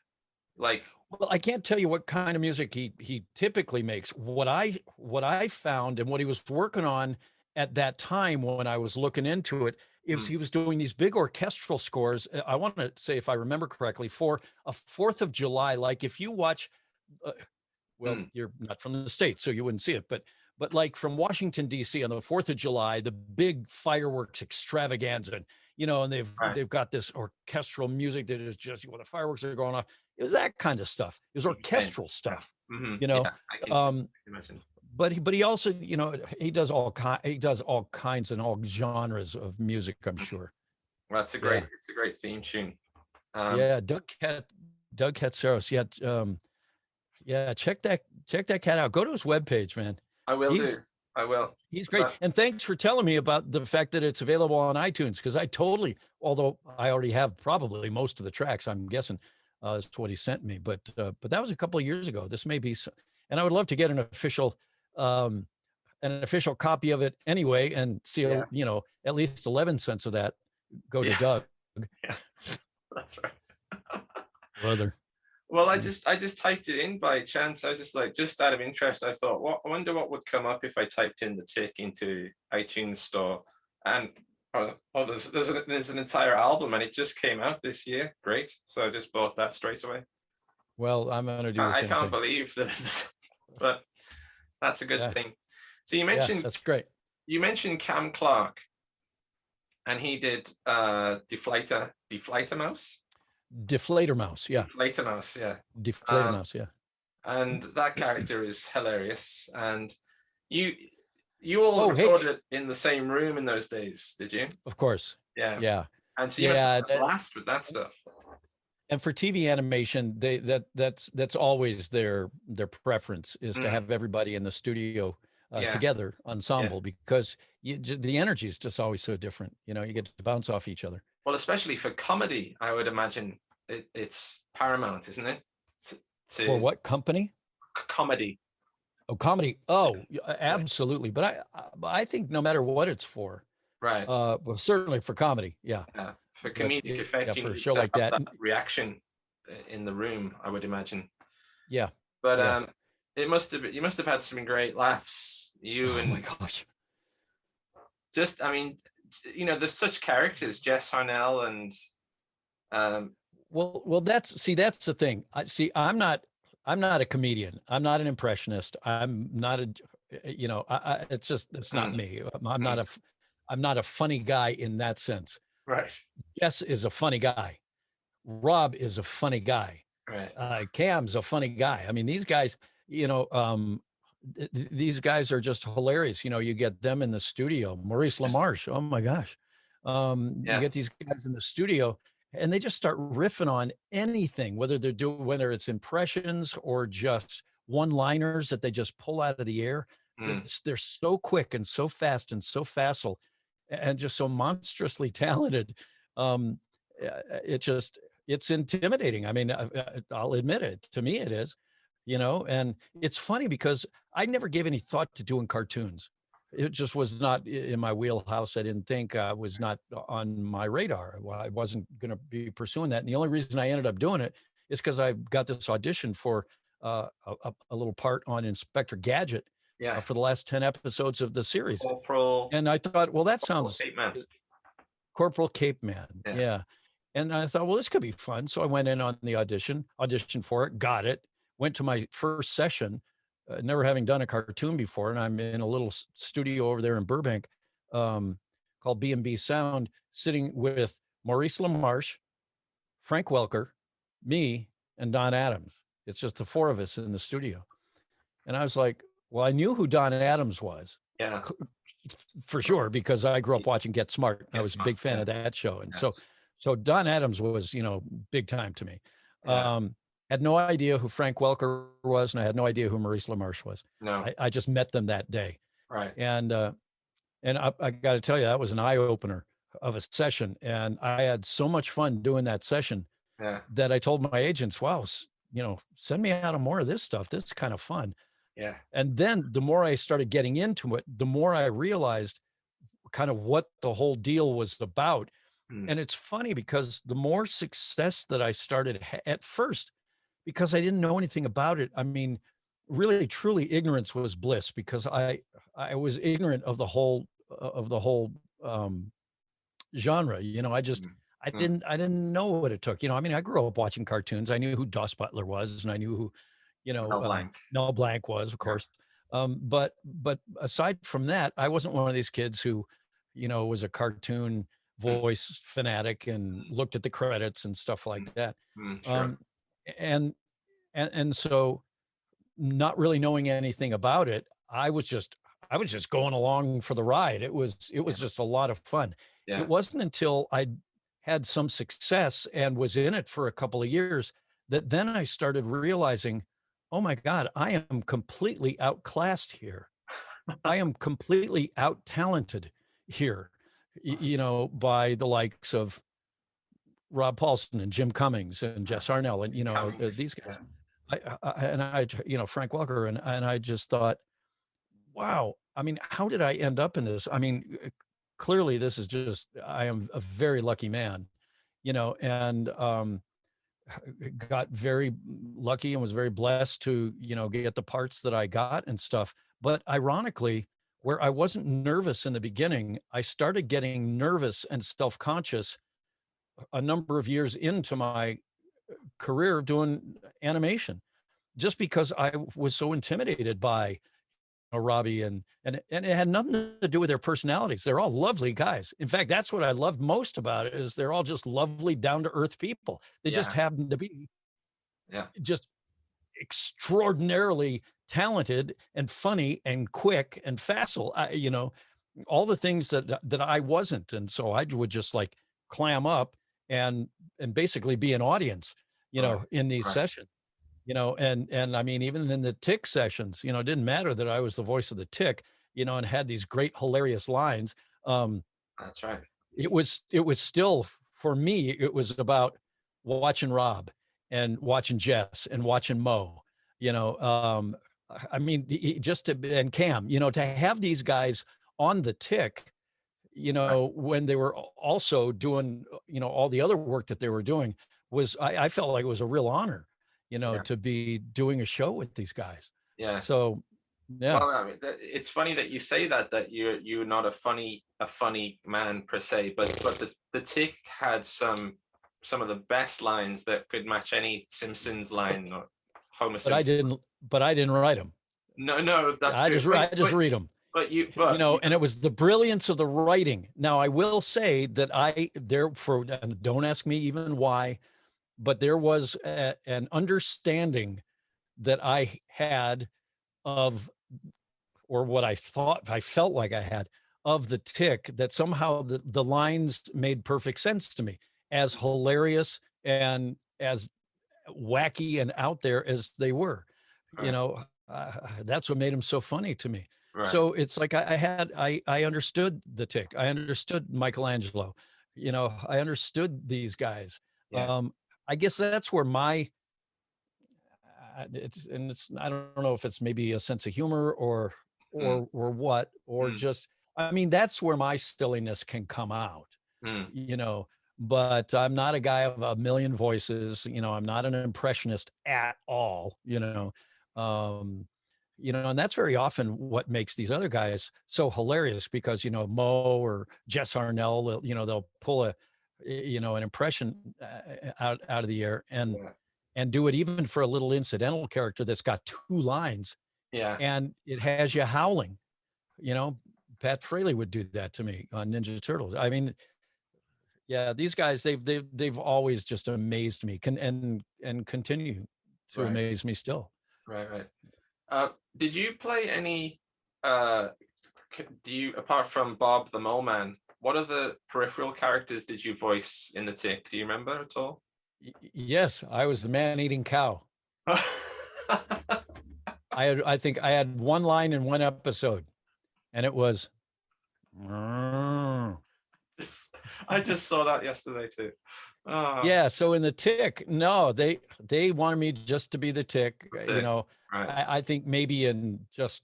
Like, well, I can't tell you what kind of music he typically makes. What I found and what he was working on at that time when I was looking into it is mm, he was doing these big orchestral scores. I want to say, if I remember correctly, for a 4th of July. Like if you watch, uh, well, mm, you're not from the States, so you wouldn't see it, but like from Washington, D.C. on the 4th of July, the big fireworks extravaganza, and and right. they've got this orchestral music that is just when the fireworks are going off. It was that kind of stuff. It was orchestral Intense. Yeah. stuff, Hmm. you know. Yeah. I can Um, imagine. but he also, he does all kinds and all genres of music, I'm sure. Well, it's a Yeah. great theme tune. Um, Yeah, Doug Katsaros. Yeah, yeah, check that cat out. Go to his webpage, man. I will He's do. I will. He's 'Cause great. And thanks for telling me about the fact that it's available on iTunes, because although I already have probably most of the tracks, I'm guessing that's what he sent me. But that was a couple of years ago. This may be, and I would love to get um, an official copy of it anyway, and see, Yeah. at least 11 cents of that go to Yeah. Doug. Yeah. That's right. Brother. Well, I Yeah. just typed it in by chance. I was just like, just out of interest, I thought, I wonder what would come up if I typed in The Tick into iTunes Store, and there's an entire album, and it just came out this year. Great, so I just bought that straight away. Well, I'm gonna do the I same can't thing. believe that, but that's a good Yeah. thing. So you Yeah, mentioned that's great. Cam Clark, and he did Deflator Mouse. Deflator Mouse. Yeah. Deflator Mouse, yeah. Deflator Mouse. Yeah. And that character is hilarious. And you all Oh, hey. recorded it in the same room in those days, did you? Of course. Yeah. Yeah. And so you must have had a blast with that stuff. And for TV animation, that's always their preference, is to have everybody in the studio Yeah. together, ensemble, because the energy is just always so different. You get to bounce off each other. Well, especially for comedy, I would imagine it's paramount, isn't it? For what company? Comedy. Oh, comedy. Oh, absolutely. But I think no matter what it's for, Right. well, certainly for comedy, yeah. Yeah. For comedic effect, you for a need show to like have that. reaction in the room, I would imagine. Yeah. But yeah. you must have had some great laughs. You and oh my gosh. Just, I mean, there's such characters, Jess Harnell and well, that's the thing. I'm not a comedian. I'm not an impressionist. I'm not it's not me. I'm not a funny guy in that sense. Right. Jess is a funny guy. Rob is a funny guy. Right. Cam's a funny guy. I mean, these guys, these guys are just hilarious. You get them in the studio. Maurice LaMarche. Oh my gosh. You get these guys in the studio, and they just start riffing on anything, whether it's impressions or just one-liners that they just pull out of the air. They're so quick and so fast and so facile, and just so monstrously talented. It's intimidating. I mean, I'll admit it. To me, it is. And it's funny because I never gave any thought to doing cartoons. It just was not in my wheelhouse. I didn't think was not on my radar. I wasn't going to be pursuing that. And the only reason I ended up doing it is because I got this audition for a little part on Inspector Gadget Yeah. for the last 10 episodes of the series. Corporal. And I thought, well, that Corporal sounds Cape Man. Corporal Cape Man. Yeah. Yeah. And I thought, well, this could be fun. So I went in on the auditioned for it, got it, went to my first session, never having done a cartoon before. And I'm in a little studio over there in Burbank called B&B Sound, sitting with Maurice LaMarche, Frank Welker, me, and Don Adams. It's just the four of us in the studio. And I was like, well, I knew who Don Adams was. Yeah. For sure, because I grew up watching Get Smart. I was a big fan of that show. And so Don Adams was, big time to me. Yeah. Had no idea who Frank Welker was, and I had no idea who Maurice LaMarche was. No. I just met them that day. Right. And I got to tell you, that was an eye opener of a session. And I had so much fun doing that session that I told my agents, wow, send me out more of this stuff. This is kind of fun. Yeah. And then the more I started getting into it, the more I realized kind of what the whole deal was about. And it's funny because the more success that I started at first, because I didn't know anything about it. I mean, really, truly, ignorance was bliss, because I was ignorant of the whole genre. I didn't know what it took. I mean, I grew up watching cartoons. I knew who Doss Butler was, and I knew who, Mel Blanc was, of course. But aside from that, I wasn't one of these kids who, was a cartoon voice fanatic and looked at the credits and stuff like that. Sure. And so, not really knowing anything about it, I was just going along for the ride. It was just a lot of fun. Yeah. It wasn't until I had some success and was in it for a couple of years that then I started realizing, oh my God, I am completely outclassed here. I am completely out-talented here, by the likes of Rob Paulson and Jim Cummings and Jess Arnell and, these guys. Frank Welker. And I just thought, wow, I mean, how did I end up in this? I mean, clearly this is just, I am a very lucky man, and got very lucky and was very blessed to, get the parts that I got and stuff. But ironically, where I wasn't nervous in the beginning, I started getting nervous and self-conscious a number of years into my career doing animation, just because I was so intimidated by Robbie and it had nothing to do with their personalities. They're all lovely guys. In fact, that's what I loved most about it, is they're all just lovely, down to earth people. They just happen to be just extraordinarily talented and funny and quick and facile. All the things that I wasn't. And so I would just like clam up and basically be an audience, in these sessions. And I mean, even in the Tick sessions, it didn't matter that I was the voice of the Tick, and had these great, hilarious lines. That's right. It was still, for me, it was about watching Rob and watching Jess and watching Mo, I mean, and Cam, to have these guys on the Tick, when they were also doing, all the other work that they were doing, I felt like it was a real honor, to be doing a show with these guys. Yeah. So, yeah. Well, I mean, it's funny that you say that you're not a funny man per se, but the Tick had some of the best lines that could match any Simpsons line or Homer Simpson. But I didn't write them. No, that's true. I just read them. And it was the brilliance of the writing. Now, I will say that and don't ask me even why, but there was an understanding that I had of, or what I felt like I had of the Tick, that somehow the lines made perfect sense to me, as hilarious and as wacky and out there as they were. Right. That's what made them so funny to me. Right. So it's like I understood the Tick. I understood Michelangelo. I understood these guys. Yeah. I guess that's where I don't know if it's maybe a sense of humor or what, or just, I mean, that's where my silliness can come out, but I'm not a guy of a million voices. I'm not an impressionist at all, and that's very often what makes these other guys so hilarious, because, Mo or Jess Arnell, they'll pull an impression out of the air Yeah. and do it even for a little incidental character that's got 2 lines, Yeah. and it has you howling. Pat Fraley would do that to me on Ninja Turtles. I mean, yeah, these guys, they've always just amazed me, and continue to Right. amaze me still. Right. Did you play any, apart from Bob the Mole Man, what other peripheral characters did you voice in The Tick? Do you remember at all? Yes, I was the man-eating cow. I think I had 1 line in 1 episode, and it was, I just saw that yesterday too. Oh. Yeah. So in The Tick, no, they wanted me just to be the Tick. Right. I think maybe in just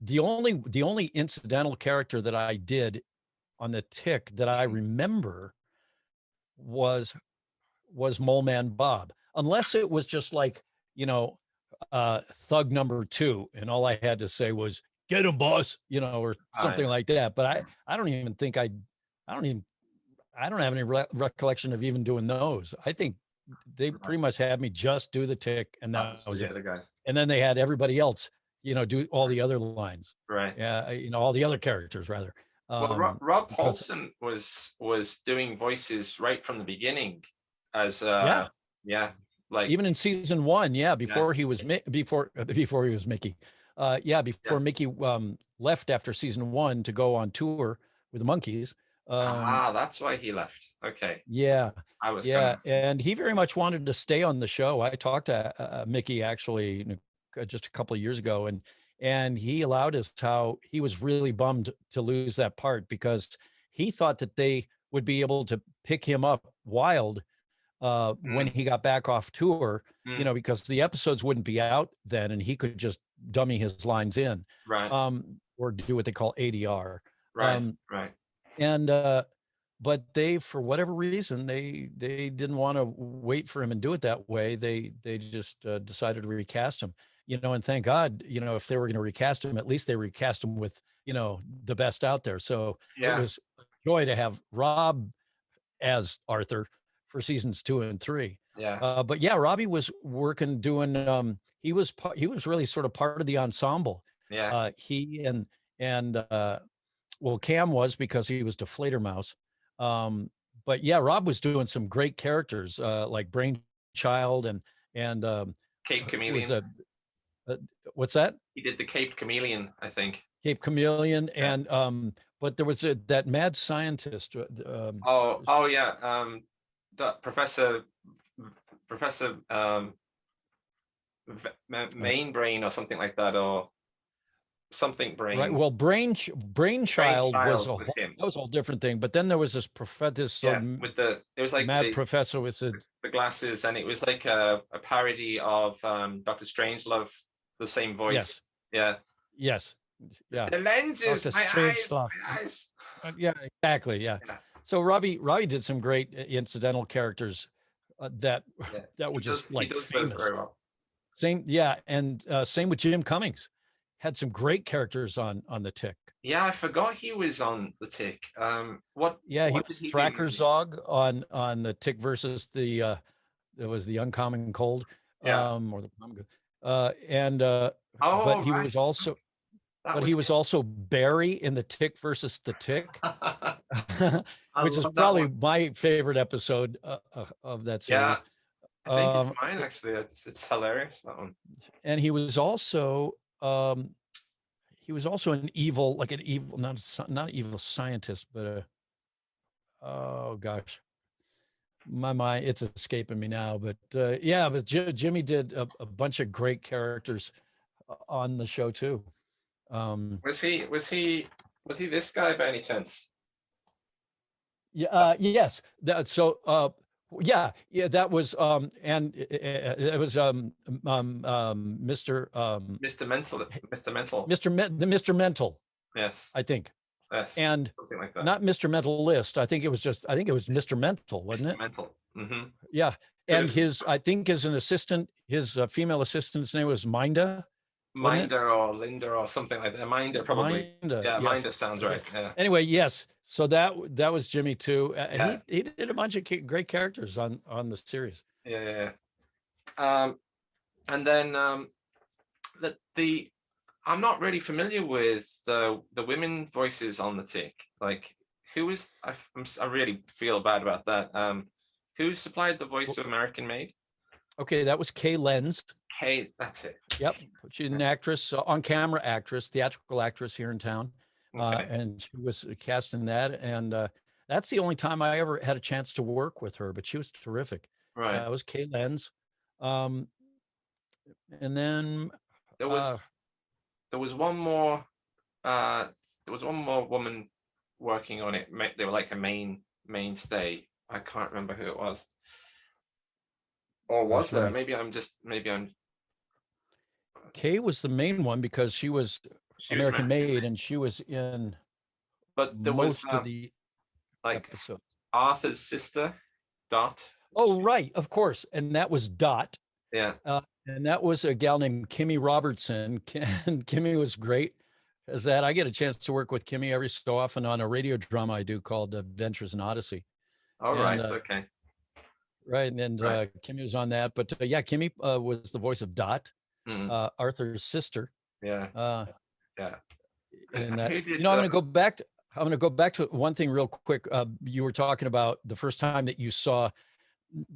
the only incidental character that I did on The Tick that I remember was Mole Man Bob, unless it was just like, thug number 2, and all I had to say was, "Get him, boss," or something like that. But I don't even think I don't have any recollection of even doing those. I think they pretty much had me just do the Tick, and that was it. Guys. And then they had everybody else, do all the other lines. Right. Yeah, all the other characters rather. Well, Rob Paulson was doing voices right from the beginning, as like even in season 1, before he was before he was Mickey. Before Mickey left after season 1 to go on tour with the Monkees. That's why he left. Okay. Yeah. I was and he very much wanted to stay on the show. I talked to Mickey actually just a couple of years ago, and he allowed us. How he was really bummed to lose that part, because he thought that they would be able to pick him up wild when he got back off tour, because the episodes wouldn't be out then, and he could just dummy his lines in, or do what they call ADR. Right. And but they, for whatever reason, they didn't want to wait for him and do it that way. They just decided to recast him, and thank God, if they were going to recast him, at least they recast him with, the best out there. So it was a joy to have Rob as Arthur for seasons 2 and 3. But Robbie was working, doing, he was really sort of part of the ensemble. He and Cam was, because he was Deflator Mouse. But Rob was doing some great characters, like Brainchild and Cape Chameleon. What's that? He did the Cape Chameleon, I think. Cape Chameleon, and but there was that mad scientist. Professor Mainbrain or something like that, or something brain. Right. Well, Brainchild was a whole different thing. But then there was this professor, with it was like mad professor with the glasses, and it was like a parody of Dr. Strangelove, the same voice. Yes. The lenses, my eyes. Yeah, exactly. Yeah. So Robbie did some great incidental characters that were just like famous. Very well. Same with Jim Cummings. Had some great characters on The Tick. Yeah, I forgot he was on The Tick. He was Thracker Zog on The Tick versus the Uncommon Cold. Or the Common Good. But he was also. But he was also Barry in The Tick versus the Tick, which is probably my favorite episode of that series. I think it's mine, actually. It's hilarious, that one. And he was also an evil, not an evil scientist, but oh gosh, my mind, it's escaping me now. But but Jimmy did a bunch of great characters on the show too. Was he this guy by any chance? Yes. That was and it was Mr. Mental. Yes. I think. Yes. And something like that. Not Mr. Mentalist. I think it was Mr. Mental, wasn't it? Mental. Mm-hmm. Yeah. And his female assistant's name was Minda. wasn't it? Minder or Linda or something like that. Minder probably. Minda, Yeah, yeah. Minder sounds right. Yeah. Anyway, yes. So that was Jimmy too. Yeah. He did a bunch of great characters on the series. Yeah. And then the I'm not really familiar with the women voices on the Tick. Like, who is I really feel bad about that. Who supplied the voice of American Made? Okay, that was Kay Lenz. Hey, that's it. Yep, she's an actress, on camera actress, theatrical actress here in town, Okay. and she was cast in that. And that's the only time I ever had a chance to work with her. But she was terrific. Right. It was Kay Lenz, and then There was there was one more woman working on it. They were like a mainstay. I can't remember who it was. Or was there? Maybe I'm Kay was the main one because she was American Made, and she was in but there was most of the like episodes. Arthur's sister, Dot. Oh, right, of course. And that was Dot. Yeah. And that was a gal named Kimmy Robertson. And Kimmy was great. As that I get a chance to work with Kimmy every so often on a radio drama I do called Adventures in Odyssey. All right. Okay. Right. And Right. Kimmy was on that. But yeah, Kimmy was the voice of Dot, Arthur's sister. Yeah. Yeah. And that, Who did, I'm going to go back to, one thing real quick. You were talking about the first time that you saw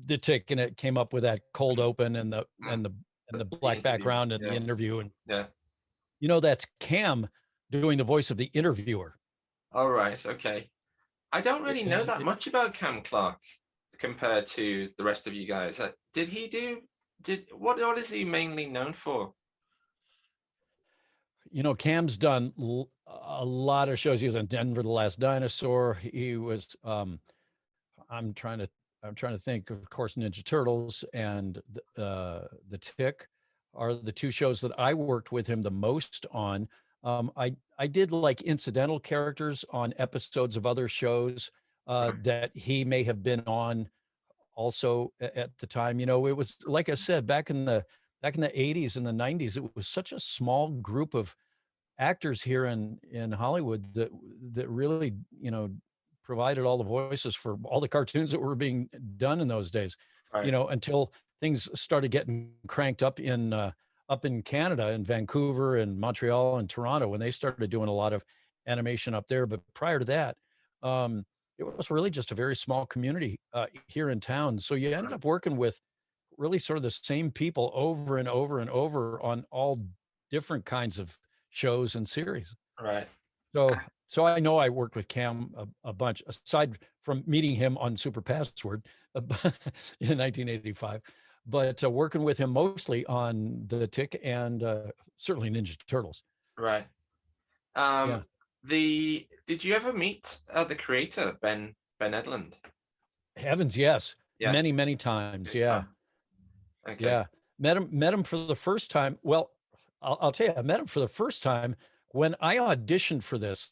the Tick, and it came up with that cold open and the black background and the interview. And yeah. That's Cam doing the voice of the interviewer. All right. Okay. I don't really know that much about Cam Clark compared to the rest of you guys. What is he mainly known for? Cam's done a lot of shows. He was on Denver, The Last Dinosaur. He was, I'm trying to think, of course, Ninja Turtles and The Tick are the two shows that I worked with him the most on. I did like incidental characters on episodes of other shows that he may have been on also at the time. It was, like I said, back in the 80s and the 90s, it was such a small group of actors here in Hollywood that really, provided all the voices for all the cartoons that were being done in those days. Right. Until things started getting cranked up in Canada, in Vancouver and Montreal and Toronto, when they started doing a lot of animation up there. But prior to that, it was really just a very small community here in town. So you ended up working with really sort of the same people over and over and over on all different kinds of shows and series. Right. So I know I worked with Cam a bunch, aside from meeting him on Super Password in 1985, but working with him mostly on The Tick and certainly Ninja Turtles. Right. Did you ever meet the creator, Ben Edlund? Heavens, yes. Yeah. Many times. Yeah. Okay. Yeah. Met him for the first time. Well, I'll tell you, I met him for the first time when I auditioned for this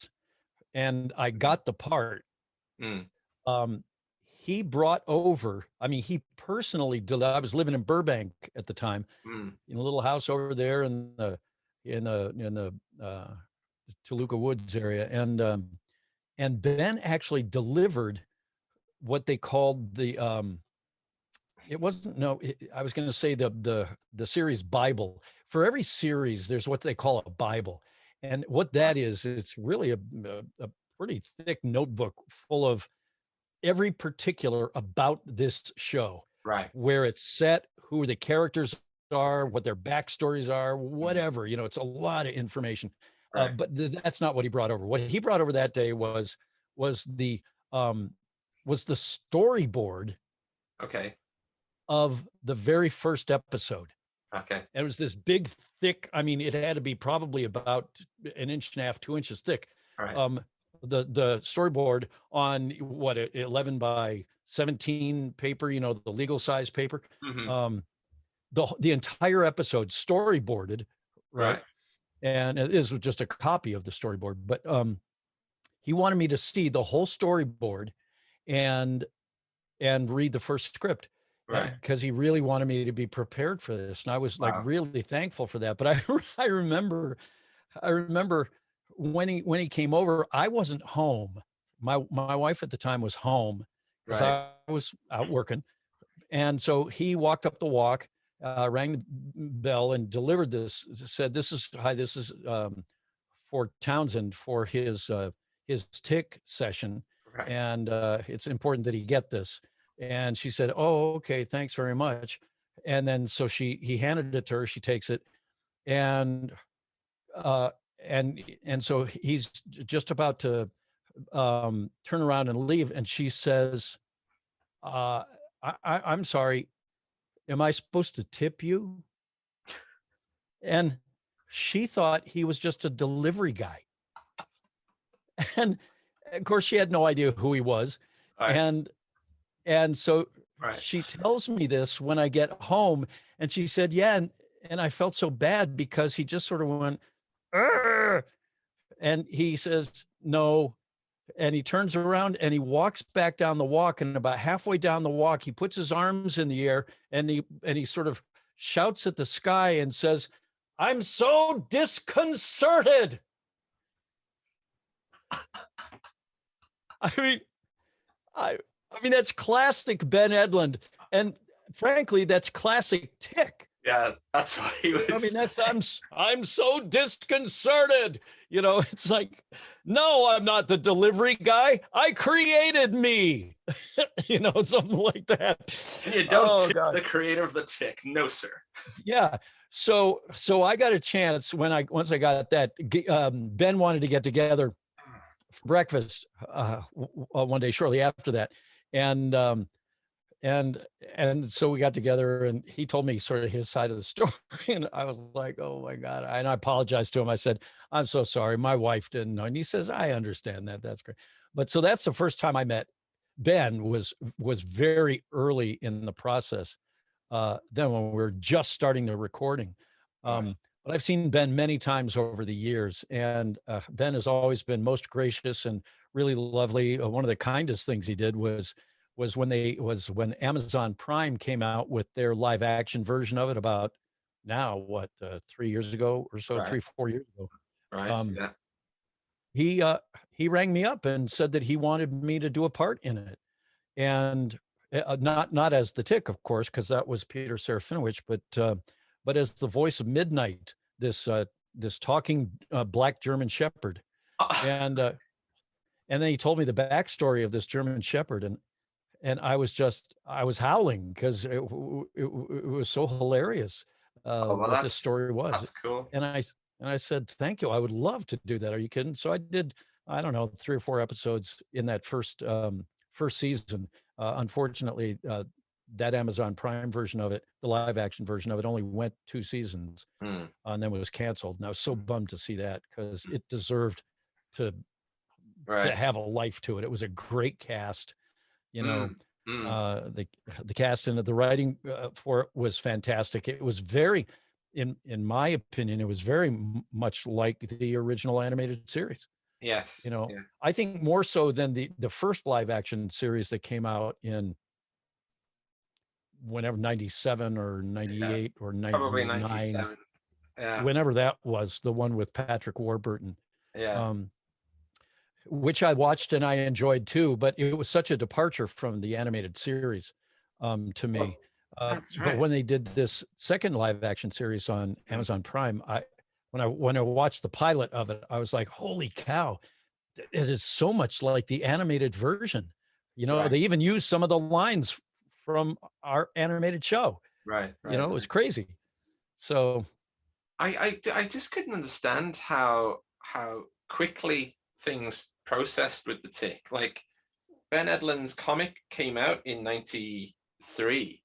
and I got the part. He brought over, he personally I was living in Burbank at the time, in a little house over there in the Toluca Woods area. And Ben actually delivered what they called the, I was going to say the series Bible. For every series, there's what they call a Bible. And what that is, it's really a pretty thick notebook full of every particular about this show. Right. Where it's set, who the characters are, what their backstories are, whatever. It's a lot of information. Right. But that's not what he brought over. What he brought over that day was the storyboard. Okay. Of the very first episode. Okay. And it was this big, thick, it had to be probably about 1.5 inches, 2 inches thick. Right. The storyboard on 11 by 17 paper, the legal size paper. The entire episode storyboarded, right? And it is just a copy of the storyboard, but he wanted me to see the whole storyboard and read the first script. Right. because he really wanted me to be prepared for this. And I was like Wow. really thankful for that. But I remember when he came over, I wasn't home. My wife at the time was home because Right. I was out working. And so he walked up the walk, rang the bell and delivered this, said, this is for Townsend for his tick session. Right. And it's important that he get this. And she said, oh, okay, thanks very much. And then so he handed it to her, she takes it. And uh, and so he's just about to turn around and leave. And she says, I'm sorry, am I supposed to tip you? And she thought he was just a delivery guy. And of course, she had no idea who he was. Right. And so Right. she tells me this when I get home, and she said, yeah. And I felt so bad because he just sort of went, "Arr!" And he says, no. And he turns around and he walks back down the walk. And about halfway down the walk, he puts his arms in the air and he sort of shouts at the sky and says, I'm so disconcerted. I mean, I mean, that's classic Ben Edlund. And frankly, that's classic Tick. Yeah, that's what he was. I mean, that's I'm so disconcerted. You know, it's like, no, I'm not the delivery guy. I created me. You know, something like that. And you don't tip the creator of the Tick, no, sir. Yeah. So I got a chance once I got that. Ben wanted to get together for breakfast one day shortly after that, and so we got together and he told me sort of his side of the story. And I was like, oh my God. And I apologized to him. I said, I'm so sorry. My wife didn't know. And he says, I understand that. That's great. But so that's the first time I met Ben was very early in the process. Then when we were just starting the recording. But I've seen Ben many times over the years, and Ben has always been most gracious and really lovely. One of the kindest things he did was when Amazon Prime came out with their live action version of it about now, 3 years ago or so, 3-4 years ago. Right. Yeah. He rang me up and said that he wanted me to do a part in it. And not as the Tick, of course, because that was Peter Serafinowicz, but as the voice of Midnight, this talking black German Shepherd. And then he told me the backstory of this German Shepherd, and I was howling because it was so hilarious what this story was. That's cool. And I said, thank you. I would love to do that. Are you kidding? So I did, I don't know, 3 or 4 episodes in that first season. Unfortunately, that Amazon Prime version of it, the live action version of it, only went 2 seasons and then was canceled. And I was so bummed to see that because it deserved to have a life to it. It was a great cast. You know, the cast and the writing for it was fantastic. It was very, in my opinion, it was very much like the original animated series. Yes. You know, yeah. I think more so than the first live action series that came out in whenever 97 or 98 or 99. Probably 97. Yeah. Whenever that was, the one with Patrick Warburton. Yeah. Which I watched and I enjoyed too, but it was such a departure from the animated series to me. That's right. But when they did this second live action series on Amazon Prime, when I watched the pilot of it, I was like, holy cow, it is so much like the animated version. You know, they even used some of the lines from our animated show. Right. You know, it was crazy. So I just couldn't understand how quickly things processed with the Tick. Like Ben Edlund's comic came out in 93.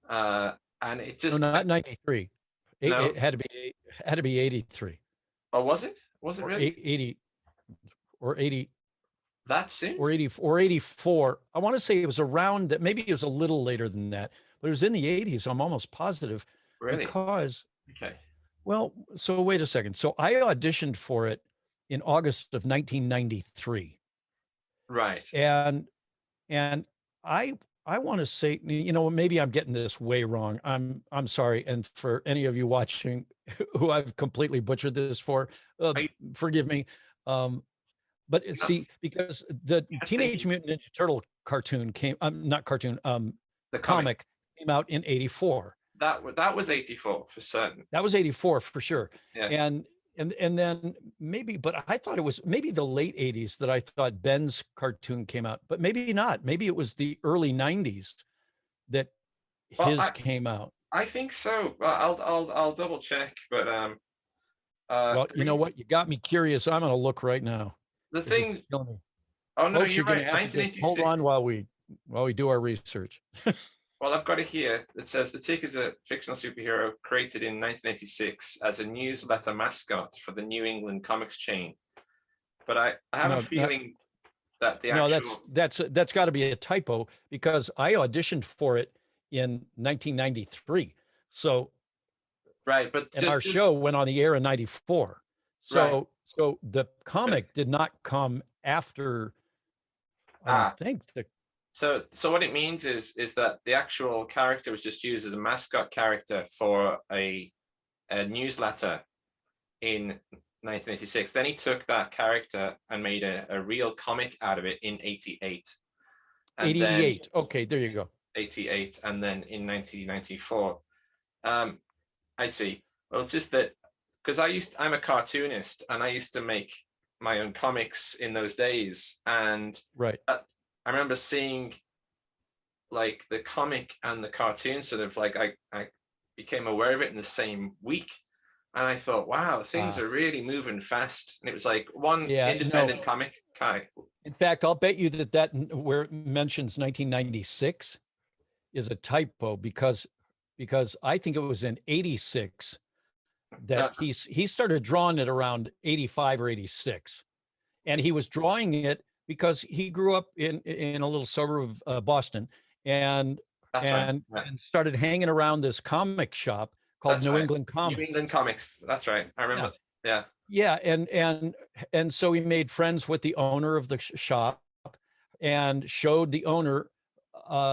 And it just not 93. No? It had to be 83. Oh, was it? Was it really? 80 or 80. That soon? Or 84. I want to say it was around that. Maybe it was a little later than that, but it was in the 80s. I'm almost positive. Really? Because, okay. Well, so wait a second. So I auditioned for it in August of 1993. Right. And I I want to say, maybe I'm getting this way wrong. I'm sorry. And for any of you watching who I've completely butchered this for, Are you forgive me. But not see, because the Teenage thinking Mutant Ninja Turtle cartoon not cartoon, the comic? comic came out in 84. That was 84 for certain. That was 84 for sure. Yeah. And then maybe, but I thought it was maybe the late 80s that I thought Ben's cartoon came out, but maybe not. Maybe it was the early 90s that Well, his came out. I think so. Well, I'll double check. But Well, the you know reason, what? You got me curious. I'm going to look right now the because it's thing. killing me. Oh no, Folks, you're you're going to right. have to just hold on 1986. while we do our research. Well, I've got it here. It says the Tick is a fictional superhero created in 1986 as a newsletter mascot for the New England comics chain. But I have a No, feeling that the no, actual that's got to be a typo because I auditioned for it in 1993. So, right, but and our show went on the air in 94. right. So the comic did not come after, I don't Ah, think the so what it means is that the actual character was just used as a mascot character for a newsletter in 1986. Then he took that character and made a real comic out of it in 88. And then 88. Okay, there you go. 88, and then in 1994. I see. Well, it's just that because I'm a cartoonist and I used to make my own comics in those days, and Right. I remember seeing like the comic and the cartoon sort of like I became aware of it in the same week, and I thought, wow, things are really moving fast. And it was like one Yeah, independent comic. In fact, I'll bet you that where it mentions 1996 is a typo because I think it was in 86 that he started drawing it around 85 or 86. And he was drawing it because he grew up in a little suburb of Boston and That's and right. and started hanging around this comic shop called That's New right. England New Comics. England Comics. That's right. I remember. Yeah. Yeah, and so he made friends with the owner of the shop and showed the owner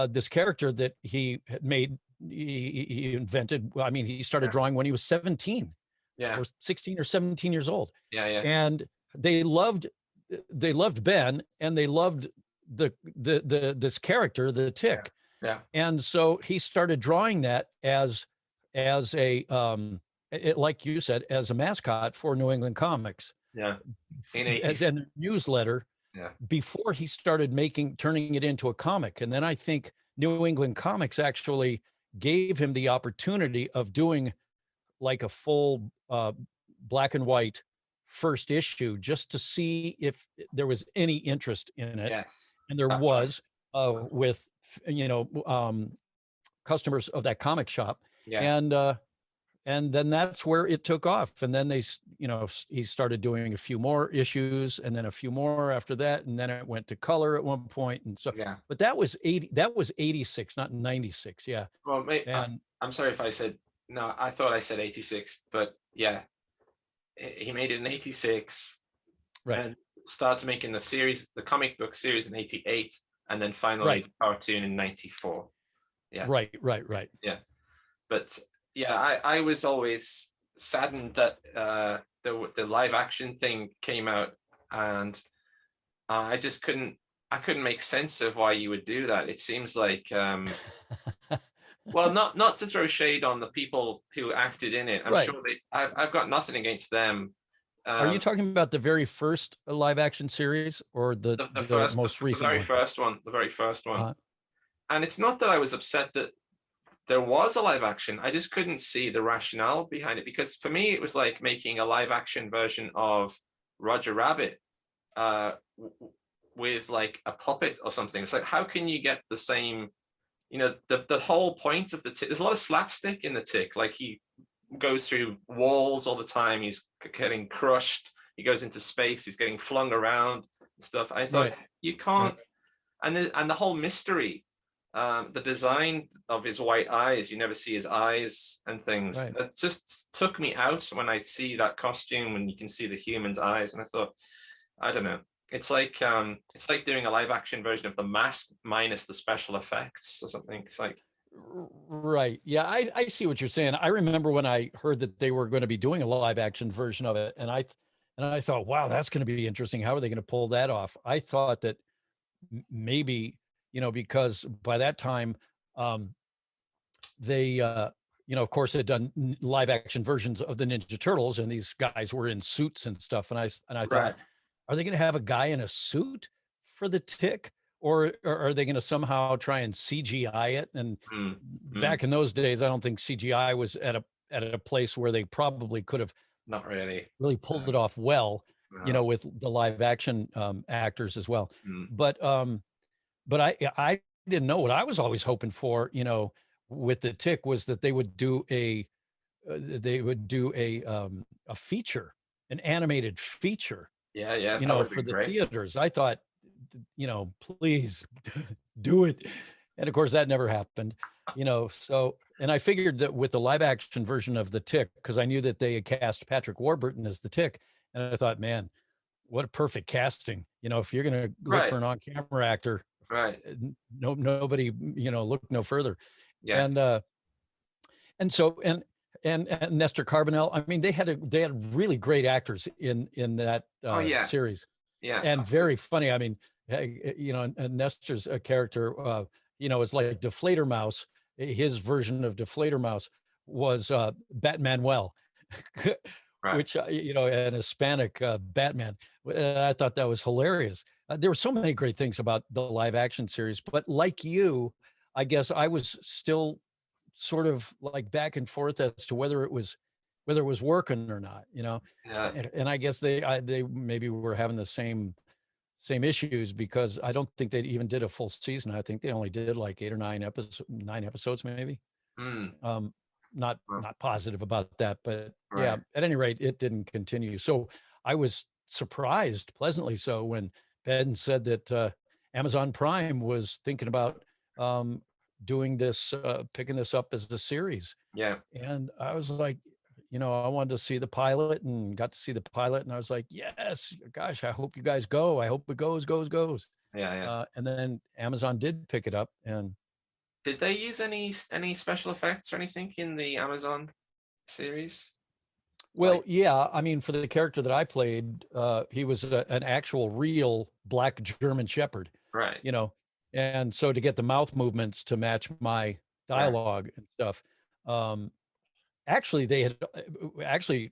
this character that he had made. He invented. I mean, he started drawing when he was 17 Yeah. or 16 or 17 years old, Yeah. Yeah. and they loved Ben, and they loved this character, the Tick. Yeah. And so he started drawing that as a like you said, as a mascot for New England Comics. Yeah. In As 80s. a newsletter Yeah. before he started turning it into a comic. And then I think New England Comics actually gave him the opportunity of doing like a full black and white first issue just to see if there was any interest in it. Yes. And there That's right. was with, customers of that comic shop. Yeah. And then that's where it took off. And then he started doing a few more issues and then a few more after that. And then it went to color at one point. And so, Yeah. but that was 86, not 96. Yeah. Well, And I'm sorry if I said no. I thought I said 86, but yeah, he made it in 86, right. and starts making the comic book series in 88, and then finally Right. the cartoon in 94. Yeah. Right. Yeah. But yeah, I was always saddened that the live action thing came out, and I just couldn't make sense of why you would do that. It seems like well, not to throw shade on the people who acted in it. I'm Right. sure I've got nothing against them. Are you talking about the very first live action series or the most recent the very one? first one, the very first one? Uh-huh. And it's not that I was upset that there was a live action. I just couldn't see the rationale behind it, because for me it was like making a live action version of Roger Rabbit with like a puppet or something. It's like, how can you get the same, the whole point of the Tick? There's a lot of slapstick in the Tick. Like he goes through walls all the time. He's getting crushed. He goes into space. He's getting flung around and stuff. I thought you can't. Right. And the whole mystery, the design of his white eyes, you never see his eyes and things. Right. It just took me out when I see that costume and you can see the human's eyes. And I thought, I don't know. It's like doing a live action version of The Mask minus the special effects or something. It's like, right. Yeah, I see what you're saying. I remember when I heard that they were going to be doing a live action version of it, and I thought, wow, that's going to be interesting. How are they going to pull that off? I thought that maybe, because by that time, um, they, of course, had done live action versions of the Ninja Turtles, and these guys were in suits and stuff. And I right. thought, are they going to have a guy in a suit for the Tick, or are they going to somehow try and CGI it? And Mm, back in those days, I don't think CGI was at a place where they probably could have not really. really pulled it off well, No. with the live action actors as well. Mm, But I didn't know what I was always hoping for, with the Tick, was that they would do a feature, an animated feature, yeah, yeah, that would for be the great. theaters. I thought, please do it. And of course that never happened, so, and I figured that with the live action version of the Tick, because I knew that they had cast Patrick Warburton as the Tick, and I thought, man, what a perfect casting. If you're going to look Right, for an on-camera actor, right. nobody, look no further. Yeah. And so, and Nestor Carbonell, I mean, they had really great actors in that Oh yeah, series, yeah, and absolutely. very funny. I mean, and Nestor's character, is like Deflator Mouse. His version of Deflator Mouse was Batman Right. which, an Hispanic Batman. And I thought that was hilarious. There were so many great things about the live action series, but like you, I guess I was still sort of like back and forth as to whether it was working or not, Yeah. and I guess they maybe were having the same issues, because I don't think they even did a full season. I think they only did like 9 episodes, maybe. Mm, Um, not well, not positive about that, but yeah, right. at any rate, it didn't continue. So I was surprised, pleasantly so, when Ben said that Amazon Prime was thinking about um, doing this, picking this up as a series. Yeah. And I was like, I wanted to see the pilot, and got to see the pilot, and I was like, yes, gosh, I hope you guys go. I hope it goes. Yeah. Yeah. And then Amazon did pick it up, and Did they use any special effects or anything in the Amazon series? well, Like, yeah, I mean, for the character that I played, he was an actual real black German Shepherd, right, you know, and so to get the mouth movements to match my right. dialogue and stuff, um, actually,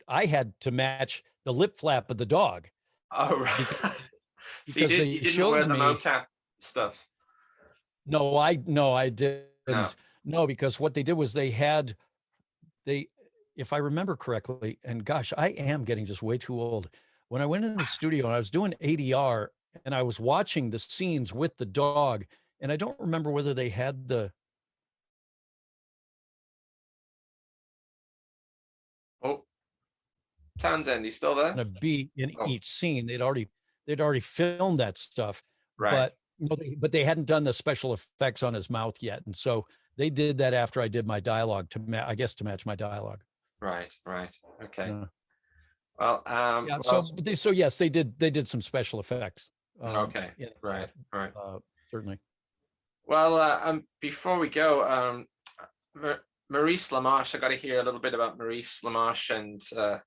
I had to match the lip flap of the dog, Oh, because right. So they you didn't wear showed the me. mocap stuff? No, I No. didn't. No, because what they did was they if I remember correctly, and gosh, I am getting just way too old. When I went in the studio and I was doing ADR, and I was watching the scenes with the dog, and I don't remember whether they had Oh, Townsend, you still there? a beat in Oh, each scene. They'd already filmed that stuff, right, but they hadn't done the special effects on his mouth yet. And so they did that after I did my dialogue, I guess, to match my dialogue. right, right. Okay. Yeah. Well, Yeah. well, So yes, they did some special effects. okay, In right, that, right. certainly. Well, before we go, Maurice LaMarche, I got to hear a little bit about Maurice LaMarche and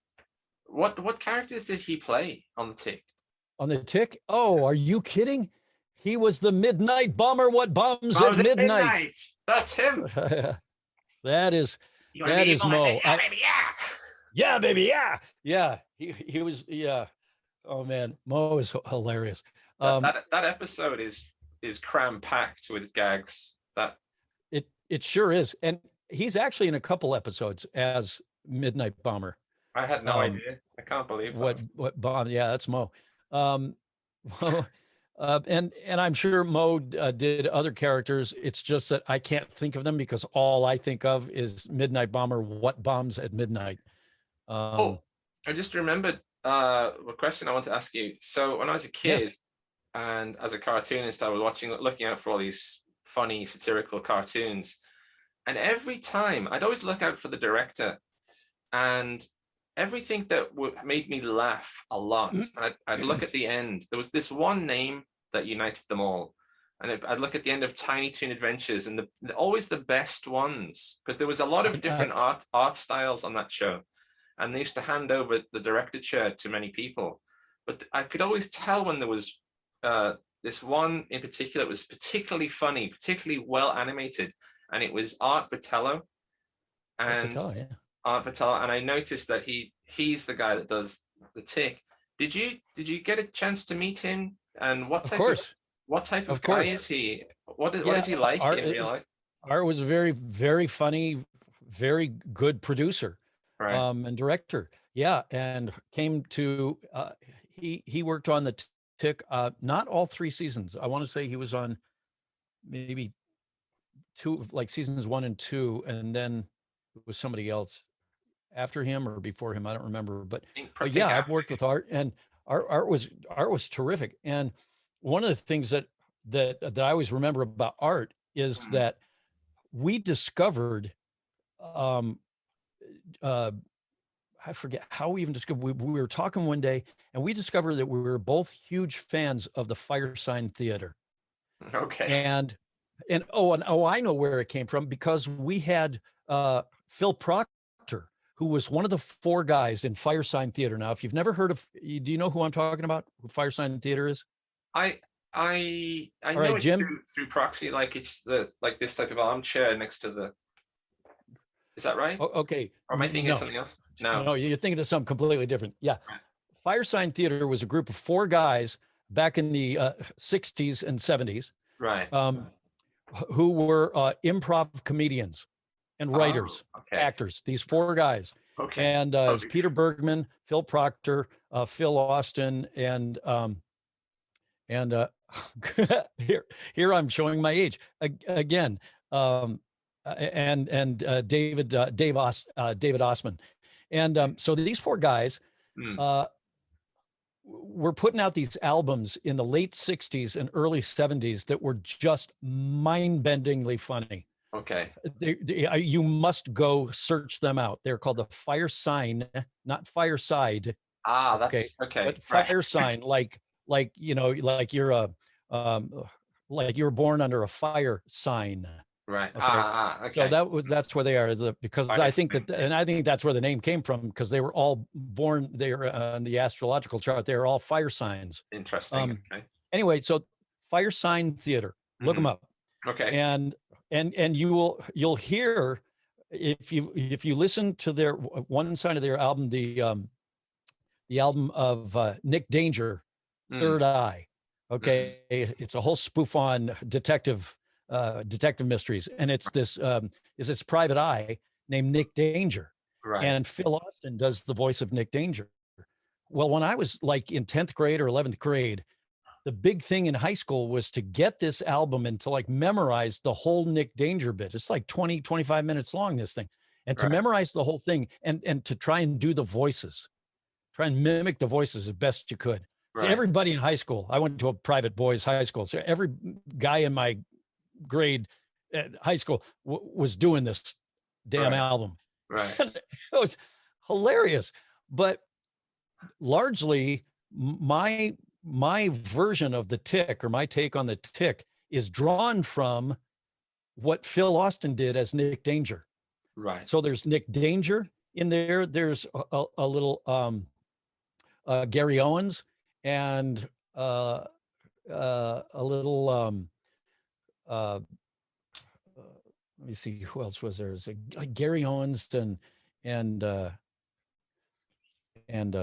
what characters did he play on the Tick? On the Tick? Oh, are you kidding? He was the midnight bomber. What bombs at Bombs at midnight? Midnight. That's him. that is You want to that be is evil? I say, Mo. yeah, baby, yeah. Yeah, baby, yeah, yeah. He was, yeah. Oh man, Mo is hilarious. That Um, that that episode is cram packed with gags. That it sure is, and he's actually in a couple episodes as Midnight Bomber. I had no Um, idea. I can't believe what that. what bomb? Yeah, that's Mo. Um, well, and I'm sure Mo did other characters. It's just that I can't think of them, because all I think of is Midnight Bomber. What bombs at midnight? Oh, Um, I just remembered a question I want to ask you. So when I was a yeah, kid and as a cartoonist, I was looking out for all these funny satirical cartoons. And every time I'd always look out for the director. And everything that made me laugh a lot. And I'd look at the end. There was this one name that united them all. And I'd look at the end of Tiny Toon Adventures, and always the best ones, because there was a lot of different art styles on that show. And they used to hand over the director chair to many people. But I could always tell when there was this one in particular that was particularly funny, particularly well animated, and it was Art Vitello. And Art Vitello, and I noticed that he's the guy that does The Tick. Did you get a chance to meet him? And what type of guy is he? What is he like in real life? Art was a very, very funny, very good producer, and director. Yeah, and came to he worked on The Tick, not all 3 seasons. I want to say he was on maybe 2, like seasons 1 and 2, and then it was somebody else after him or before him. I don't remember, but yeah, I've worked with Art, and Art was terrific. And one of the things that I always remember about Art is that we discovered, I forget how we even discovered, we were talking one day and we discovered that we were both huge fans of the Firesign Theater. Okay. And I know where it came from, because we had Phil Proctor, who was one of the 4 guys in Firesign Theater. Now, if you've never heard of, do you know who I'm talking about? Who Firesign Theater is? I know it through proxy, like it's like this type of armchair next to the. Is that right? Okay. Or am I thinking of something else? No, you're thinking of something completely different. Yeah. Right. Firesign Theater was a group of 4 guys back in the 60s and 70s. Right. Who were improv comedians and writers, actors, these 4 guys. Okay. And Peter Bergman, Phil Proctor, Phil Austin, and here I'm showing my age again. David Osman. And so these 4 guys were putting out these albums in the late 60s and early 70s that were just mind-bendingly funny. Okay. You must go search them out. They're called the Firesign, not Fireside. That's okay. But Firesign, like like you're like you were born under a fire sign. Right. Okay. So that's where they are, because I think that's where the name came from, because they were all born, they were on the astrological chart, they were all fire signs. Interesting. Okay. Anyway, so Firesign Theater, look them up. Okay. And you'll hear, if you listen to their one side of their album, the album of Nick Danger, Third Eye. Okay. It's a whole spoof on detective mysteries, and it's this private eye named Nick Danger, and Phil Austin does the voice of Nick Danger. Well, when I was like in 10th grade or 11th grade, the big thing in high school was to get this album and to like memorize the whole Nick Danger bit. It's like 20-25 minutes long, this thing, and to memorize the whole thing, and to try and do the voices, try and mimic the voices as best you could. So everybody in high school, I went to a private boys high school, so every guy in my grade at high school was doing this damn album. Right. It was hilarious. But largely my version of The Tick, or my take on The Tick, is drawn from what Phil Austin did as Nick Danger. Right. So there's Nick Danger in there. There's a little Gary Owens, and a little let me see, who else was there? It's like Gary Owens and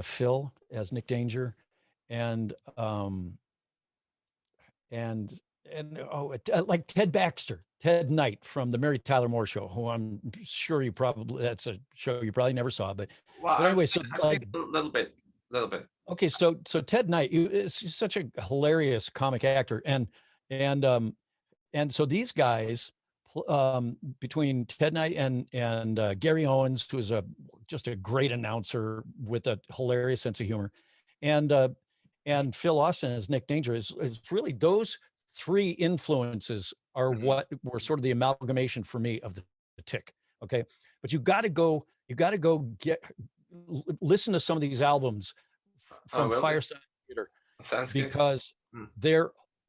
Phil as Nick Danger, and like Ted Baxter, Ted Knight from the Mary Tyler Moore Show, who I'm sure that's a show you probably never saw, but anyway, I've seen a little bit. Okay, so Ted Knight is such a hilarious comic actor, and so these guys, between Ted Knight and Gary Owens, who is just a great announcer with a hilarious sense of humor, and Phil Austin as Nick Danger, is really, those 3 influences are what were sort of the amalgamation for me of the Tick. Okay, but you got to go listen to some of these albums Oh, from will do. Firesign Theater Sounds good. because Mm.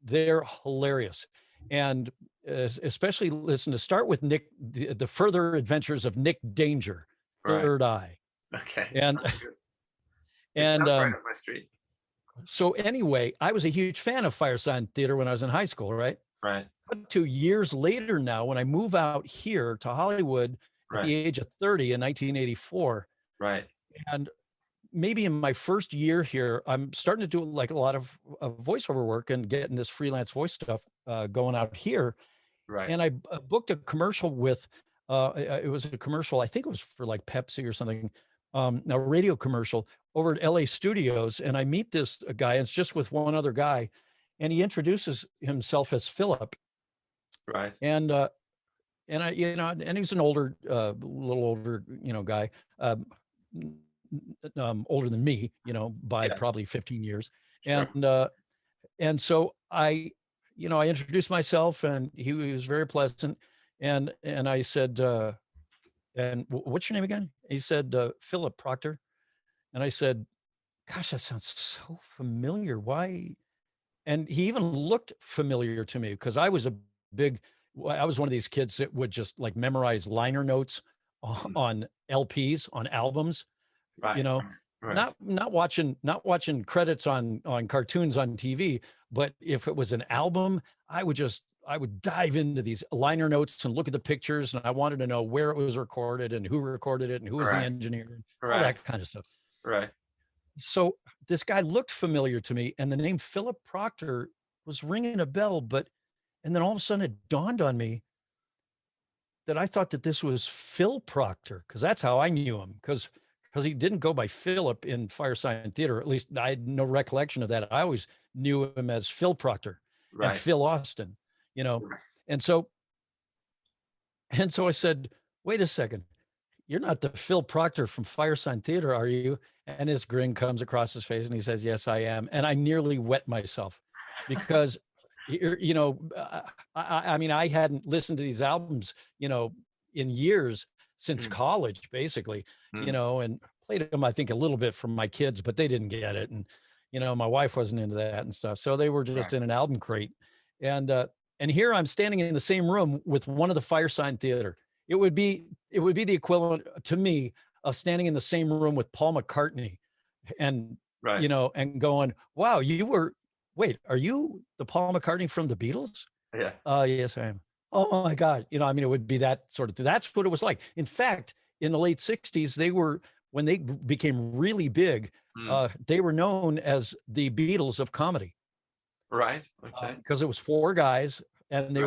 they're hilarious. And especially listen to start with Nick, the further adventures of Nick Danger, Right. Third Eye. Okay. And Sounds good. It and sounds right up my street. so anyway, I was a huge fan of Firesign Theater when I was in high school, right? Right. But 2 years later now, when I move out here to Hollywood at Right. the age of 30 in 1984, Right. and maybe in my first year here, I'm starting to do like a lot of voiceover work and getting this freelance voice stuff going out here. Right. And I booked a commercial with, it was a commercial, I think it was for like Pepsi or something, a radio commercial over at LA Studios. And I meet this guy, and it's just with one other guy, and he introduces himself as Philip. Right. And I, and he's an older, little older, guy, older than me, by Yeah. probably 15 years. Sure. And so I introduced myself, and he was very pleasant. And I said, and what's your name again? He said, Philip Proctor. And I said, gosh, that sounds so familiar. Why? And he even looked familiar to me because I was I was one of these kids that would just like memorize liner notes on LPs, on albums, Right. Right. not watching credits on cartoons on TV, but if it was an album, I would dive into these liner notes and look at the pictures, and I wanted to know where it was recorded and who recorded it and who was the Right. engineer and all Right. that kind of stuff. Right. So this guy looked familiar to me, and the name Philip Proctor was ringing a bell, and then all of a sudden it dawned on me that I thought that this was Phil Proctor, because that's how I knew him, because he didn't go by Philip in Firesign Theater. At least I had no recollection of that. I always knew him as Phil Proctor and Right. Phil Austin, Right. and so I said, wait a second, you're not the Phil Proctor from Firesign Theater, are you? And his grin comes across his face, and he says, yes, I am. And I nearly wet myself because, I mean, I hadn't listened to these albums, in years since college, basically, and played them, I think, a little bit from my kids, but they didn't get it. And, my wife wasn't into that and stuff. So they were just in an album crate. And here I'm standing in the same room with one of the Firesign Theater. It would be the equivalent to me of standing in the same room with Paul McCartney and, Right. And going, wow, wait, are you the Paul McCartney from the Beatles? Yeah. Yes, I am. Oh my God. I mean, it would be that sort of thing. That's what it was like. In fact, in the late 60s, when they became really big, they were known as the Beatles of comedy. Right. Okay. Because it was four guys, and they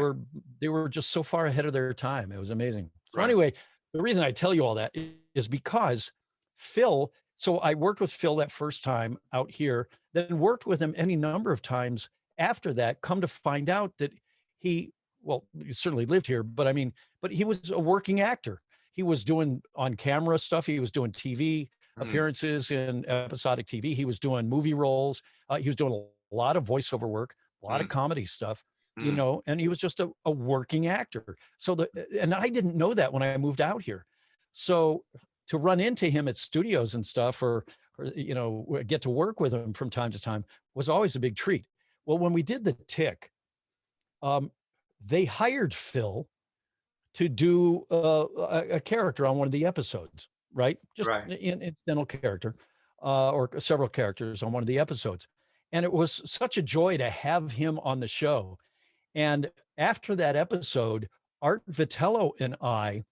were just so far ahead of their time. It was amazing. So anyway, the reason I tell you all that is because Phil, so I worked with Phil that first time out here, then worked with him any number of times after that, come to find out that he certainly lived here, but he was a working actor. He was doing on camera stuff. He was doing TV appearances in episodic TV. He was doing movie roles. He was doing a lot of voiceover work, a lot of comedy stuff, and he was just a working actor. And I didn't know that when I moved out here. So to run into him at studios and stuff, or get to work with him from time to time was always a big treat. Well, when we did The Tick, they hired Phil to do a character on one of the episodes, right? Just an incidental character, or several characters on one of the episodes. And it was such a joy to have him on the show. And after that episode, Art Vitello and I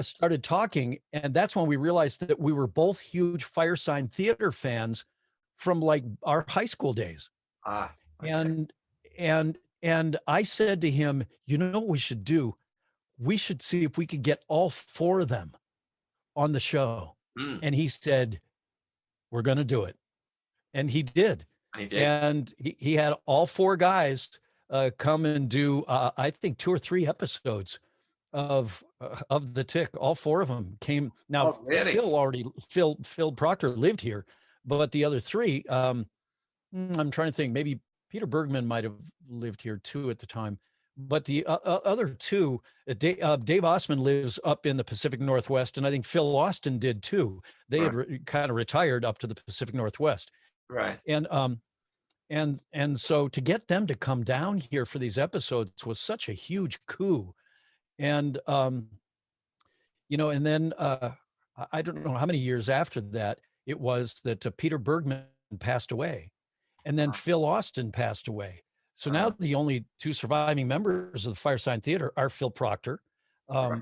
started talking, and that's when we realized that we were both huge Firesign Theater fans from like our high school days. Okay. And I said to him, you know what we should do? We should see if we could get all four of them on the show. And he said, we're going to do it. And he did. And he had all four guys come and do, I think, 2 or 3 episodes of The Tick. All four of them came. Now, Phil Proctor lived here, but the other 3, I'm trying to think, maybe Peter Bergman might have lived here too at the time, but the other two, Dave Osman lives up in the Pacific Northwest, and I think Phil Austin did too. They had kind of retired up to the Pacific Northwest, Right. And so to get them to come down here for these episodes was such a huge coup. And and then I don't know how many years after that it was that Peter Bergman passed away, and then Phil Austin passed away. So now the only two surviving members of the Firesign Theater are Phil Proctor,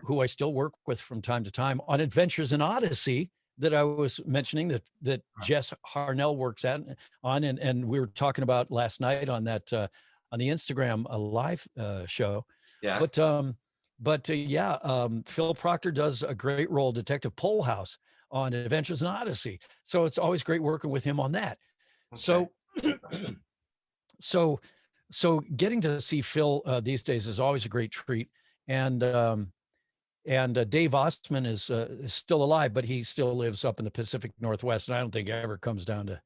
who I still work with from time to time on Adventures in Odyssey that I was mentioning that Jess Harnell works on, and we were talking about last night on that on the Instagram live show. Yeah. But Phil Proctor does a great role, Detective Polehouse, on Adventures in Odyssey. So it's always great working with him on that. Okay. So getting to see Phil these days is always a great treat. And Dave Ostman is still alive, but he still lives up in the Pacific Northwest, and I don't think he ever comes down to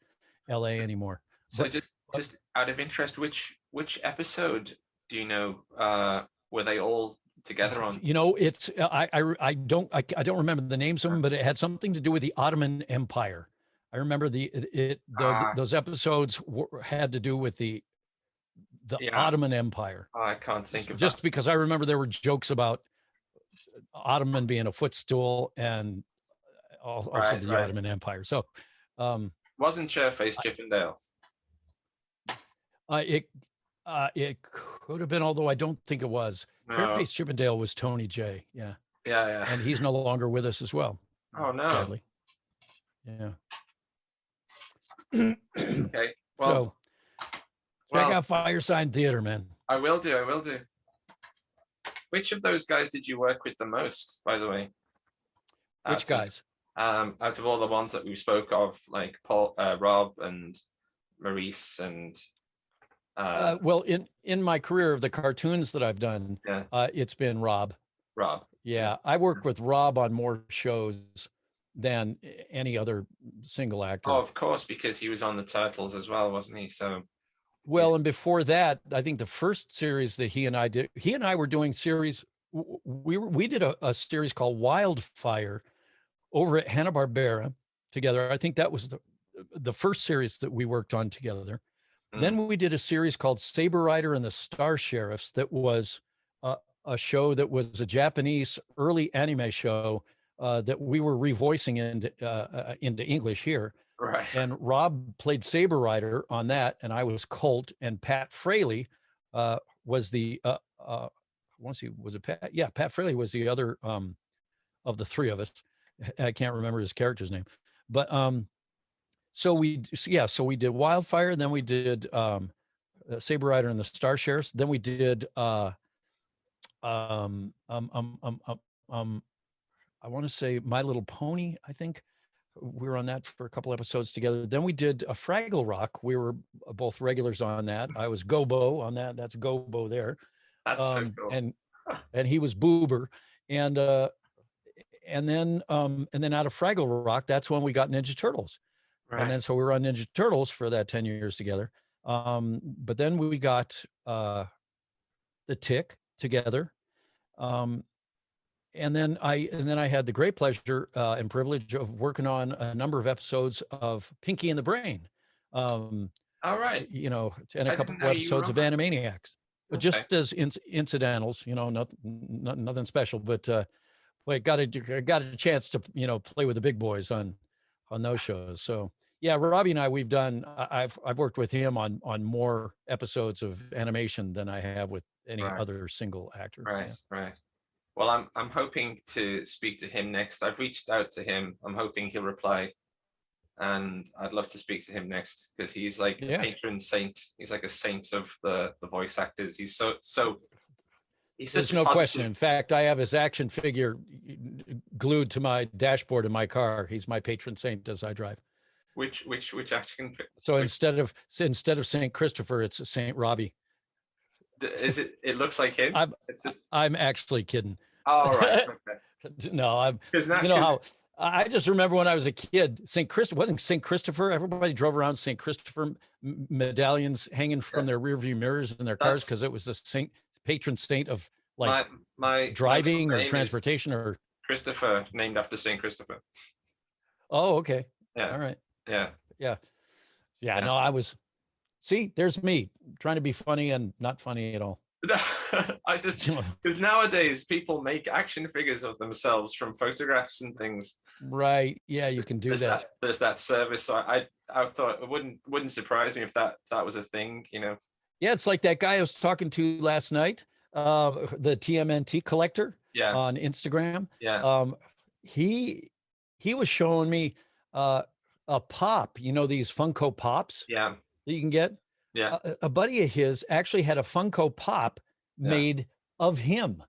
LA anymore. So just out of interest, which episode do you know were they all together on? It's I don't remember the names of them, but it had something to do with the Ottoman Empire. I remember those episodes had to do with the Ottoman Empire. I can't think of just because I remember there were jokes about Ottoman being a footstool and also the Ottoman Empire. So wasn't Chairface Chippendale? It could have been, although I don't think it was. No. Chairface Chippendale was Tony J. Yeah. And he's no longer with us as well. Oh no. Sadly. Yeah. Okay. Well, check out Firesign Theater, man. I will do. Which of those guys did you work with the most, by the way? Which guys? Out of all the ones that we spoke of, like Paul, Rob, and Maurice, and well, in my career of the cartoons that I've done, it's been Rob. Yeah, I worked with Rob on more shows than any other single actor. Oh, of course, because he was on the Turtles as well, wasn't he? So. Well, and before that, I think the first series that he and I were doing series, we did a series called Wildfire over at Hanna-Barbera together. I think that was the first series that we worked on together. Then we did a series called Saber Rider and the Star Sheriffs that was a show that was a Japanese early anime show that we were revoicing into English here. Right. And Rob played Saber Rider on that, and I was Colt, and Pat Fraley was the I want to see, was it Pat? Yeah, Pat Fraley was the other of the three of us. I can't remember his character's name, but so we did Wildfire, then we did Saber Rider and the Star Sheriffs, then we did I want to say My Little Pony, I think. We were on that for a couple episodes together. Then we did a Fraggle Rock. We were both regulars on that. I was Gobo on that. That's Gobo there. That's so cool. And he was Boober. And then out of Fraggle Rock, that's when we got Ninja Turtles. Right. And then so we were on Ninja Turtles for that 10 years together. But then we got The Tick together. And then I had the great pleasure and privilege of working on a number of episodes of Pinky and the Brain. All right. And a couple of episodes of Animaniacs, but just as incidentals, nothing special, but I got a chance to, play with the big boys on those shows. So yeah, Robbie and I, I've worked with him on more episodes of animation than I have with any other single actor. Right. Well, I'm hoping to speak to him next. I've reached out to him. I'm hoping he'll reply, and I'd love to speak to him next because he's like a patron saint. He's like a saint of the voice actors. He's so. He's There's no question. In fact, I have his action figure glued to my dashboard in my car. He's my patron saint as I drive. Which action? So instead of Saint Christopher, it's Saint Robbie. Is it? It looks like him. I'm actually kidding. Oh, right. Okay. No, how I just remember when I was a kid, wasn't St. Christopher. Everybody drove around St. Christopher medallions hanging from their rearview mirrors in their cars because it was the patron saint of like my driving or name is transportation or? Christopher, named after Saint Christopher. Oh, okay. Yeah, All right. yeah, Yeah. Yeah. yeah. No, see, there's me trying to be funny and not funny at all. I just, because nowadays people make action figures of themselves from photographs and things. Right. Yeah, you can do that. There's that service. So I thought it wouldn't surprise me if that was a thing, you know. Yeah, it's like that guy I was talking to last night, the TMNT collector Yeah, on Instagram. yeah, He he was showing me a pop, these Funko Pops yeah, that you can get. yeah, A buddy of his actually had a Funko Pop yeah. made of him,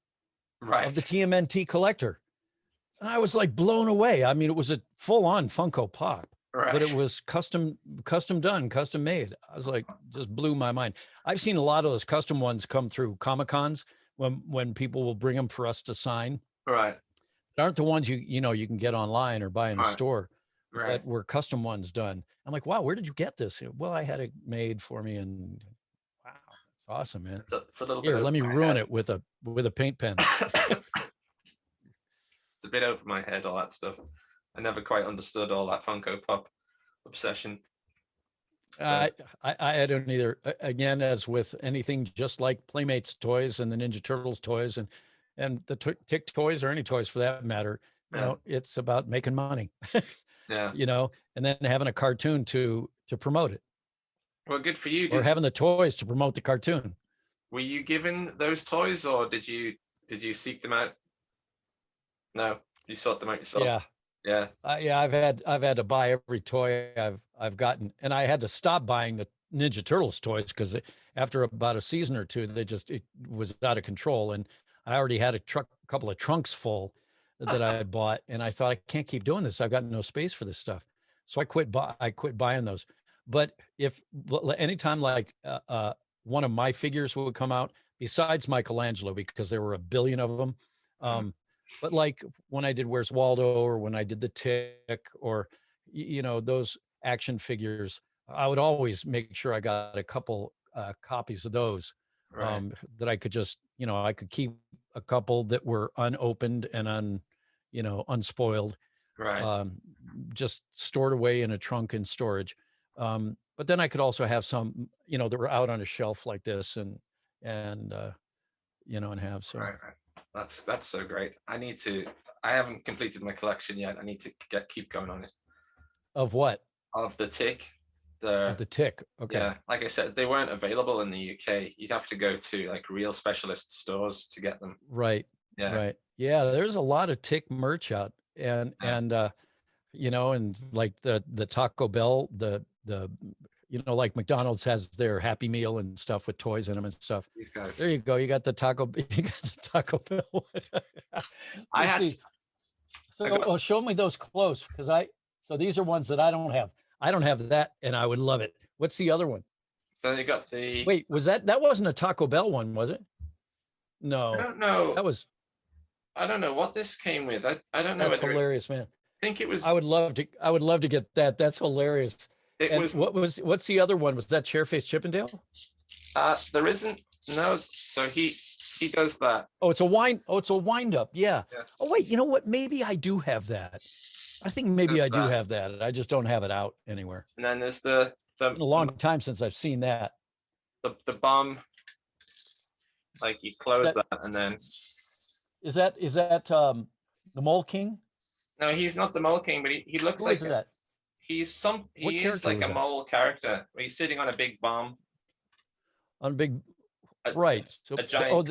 of the Right, TMNT collector. And I was like blown away. I mean, it was a full-on Funko Pop, but it right. was custom done, custom made. I was like, just blew my mind. I've seen a lot of those custom ones come through Comic-Cons when people will bring them for us to sign. Right, They aren't the ones you can get online or buy in a right, store, right. but were custom ones done. I'm like, wow, where did you get this? Well, I had it made for me, and wow, it's awesome, man. It's a little bit Here, over let me my ruin head. it with a paint pen. It's a bit over my head, all that stuff. I never quite understood all that Funko Pop obsession. I don't either. Again, as with anything, just like Playmates toys and the Ninja Turtles toys and the Tick toys or any toys for that matter, Yeah, it's about making money, yeah. and then having a cartoon to promote it, Well, good for you. or having the toys to promote the cartoon. Were you given those toys, or did you seek them out? No, you sought them out yourself. Yeah. Yeah, Yeah, I've had to buy every toy I've gotten, and I had to stop buying the Ninja Turtles toys because after about a season or two, it was out of control, and I already had a couple of trunks full that I had bought, and I thought I can't keep doing this. I've got no space for this stuff, so I quit buying those. But if anytime like one of my figures would come out, besides Michelangelo, because there were a billion of them. But like when I did Where's Waldo or when I did The Tick or, those action figures, I would always make sure I got a couple copies of those right, that I could just, I could keep a couple that were unopened and unspoiled, right. just stored away in a trunk in storage. But then I could also have some, that were out on a shelf like this and and have so. Right, right. That's so great. I haven't completed my collection yet. I need to keep going on it. Of what? Of the Tick. Of the Tick. Okay. Yeah, like I said, they weren't available in the UK. You'd have to go to like real specialist stores to get them. Right. Yeah. Right. Yeah. There's a lot of Tick merch out, and like the Taco Bell, the like McDonald's has their Happy Meal and stuff with toys in them and stuff. These guys. There you go. You got the Taco Bell. I had. So show me those close so these are ones that I don't have. I don't have that, and I would love it. What's the other one? So you got the. Wait, that wasn't a Taco Bell one, was it? No. I don't know. That was. I don't know what this came with. I don't know. That's hilarious, man. I think it was. I would love to get that. That's hilarious. What's the other one? Was that Chairface Chippendale? There isn't. No. So he does that. Oh, it's a wind up. Yeah. Oh wait, you know what? Maybe I do have that. I think maybe I do have that. I just don't have it out anywhere. And then there's the been a long time since I've seen that. The bomb. Like you close that and then. Is that the Mole King? No, he's not the Mole King, but he looks like that. He is like a mole character. He's sitting on a big bomb. On a big, right? So a giant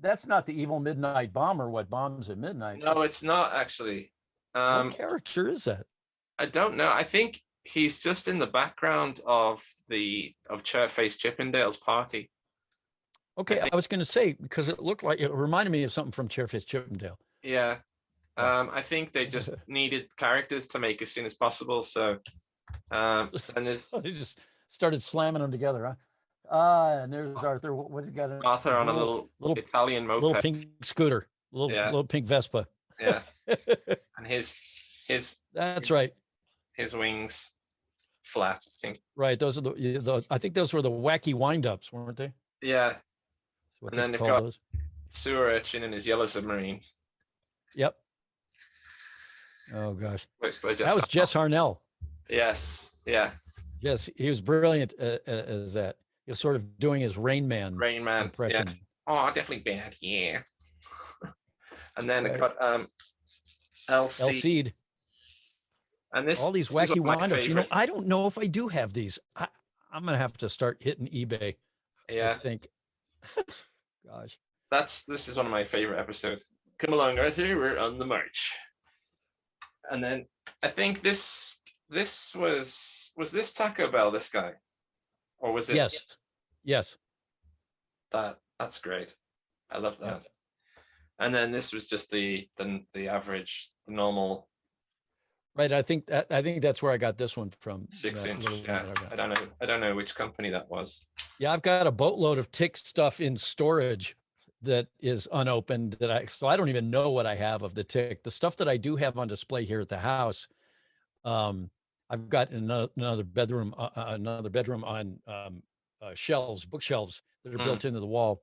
that's not the evil midnight bomber. What bombs at midnight? No, it's not actually. What character is that? I don't know. I think he's just in the background of Chairface Chippendale's party. Okay, I was going to say because it reminded me of something from Chairface Chippendale. Yeah. I think they just needed characters to make as soon as possible. So, and they just started slamming them together, huh? And there's Arthur. What's he got? Arthur on a little Italian moped, little pink scooter, little pink Vespa. Yeah, and his. That's right. His wings flat. I think. Right. Those are I think those were the wacky wind-ups, weren't they? Yeah. what And they then they've call got those. Sewer Urchin and his Yellow Submarine. Yep. Oh gosh, Which by that was Jess Harnell. Yes, yeah. Yes, he was brilliant as that. He was sort of doing his Rain Man impression. Yeah. Oh, definitely bad, yeah. And then Right. it got LC. And all these this wacky my windups. You know, favorite. I don't know if I do have these. I'm gonna have to start hitting eBay. Yeah. I think. Gosh. This is one of my favorite episodes. Come along, Arthur. We're on the march. And then I think this was this Taco Bell, this guy, or was it? Yes. That's great. I love that. Yep. And then this was just the average, the normal. Right. I think that's where I got this one from. 6-inch. Yeah. I don't know which company that was. Yeah, I've got a boatload of Tick stuff in storage that is unopened so I don't even know what I have of the Tick. The stuff that I do have on display here at the house, I've got another bedroom on shelves, bookshelves that are built into the wall.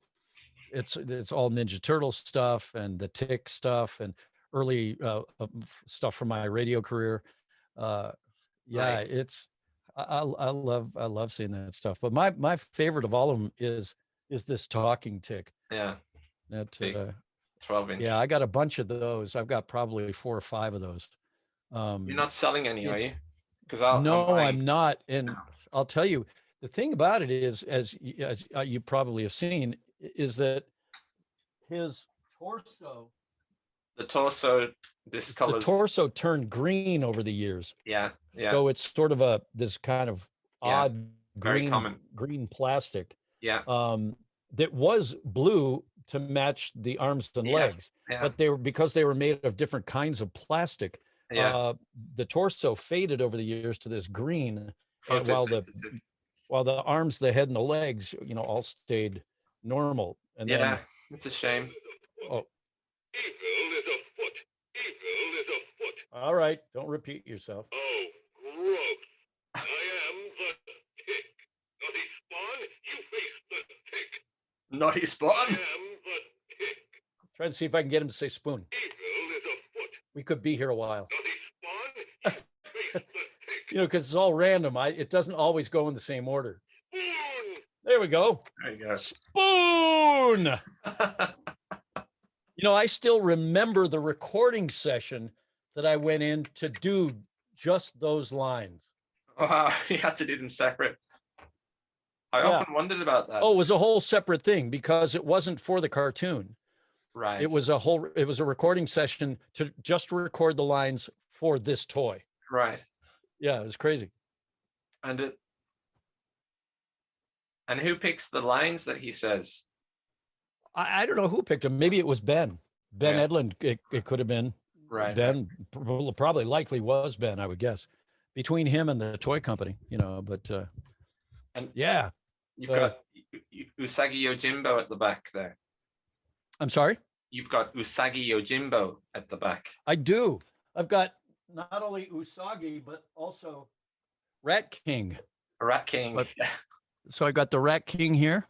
It's all Ninja Turtle stuff and the Tick stuff and early stuff from my radio career. Nice. It's I love seeing that stuff. But my favorite of all of them is this talking Tick. Yeah. That 12-inch. Yeah, I got a bunch of those. I've got probably 4 or 5 of those. You're not selling any, are you? Because I'm not. And I'll tell you, the thing about it is, as you probably have seen, is that his torso. The torso discolors. The torso turned green over the years. Yeah. So it's sort of this kind of odd green plastic. Yeah. That was blue to match the arms and legs, but because they were made of different kinds of plastic. The torso faded over the years to this green, and while the arms, the head, and the legs, all stayed normal. And then it's a shame. Oh. Evil is afoot. Evil is afoot. All right, don't repeat yourself. Oh, gross. I am the Tick. Naughty Spawn, you face the Tick. Naughty Spawn? I am the Tick. Try to see if I can get him to say spoon. Evil is afoot. We could be here a while. Naughty Spawn, you face the Tick. Because it's all random. It doesn't always go in the same order. Spoon. There we go. There you go. Spoon. I still remember the recording session that I went in to do just those lines. Wow, you had to do them separate. I often wondered about that. Oh, it was a whole separate thing because it wasn't for the cartoon. Right. It was a recording session to just record the lines for this toy. Right. Yeah, it was crazy. And who picks the lines that he says? I don't know who picked him. Maybe it was Ben Edlund. It could have been Ben. Probably likely was Ben, I would guess, between him and the toy company, but you've got Usagi Yojimbo at the back there. I'm sorry? You've got Usagi Yojimbo at the back. I do. I've got not only Usagi, but also Rat King. Rat King. So I got the Rat King here.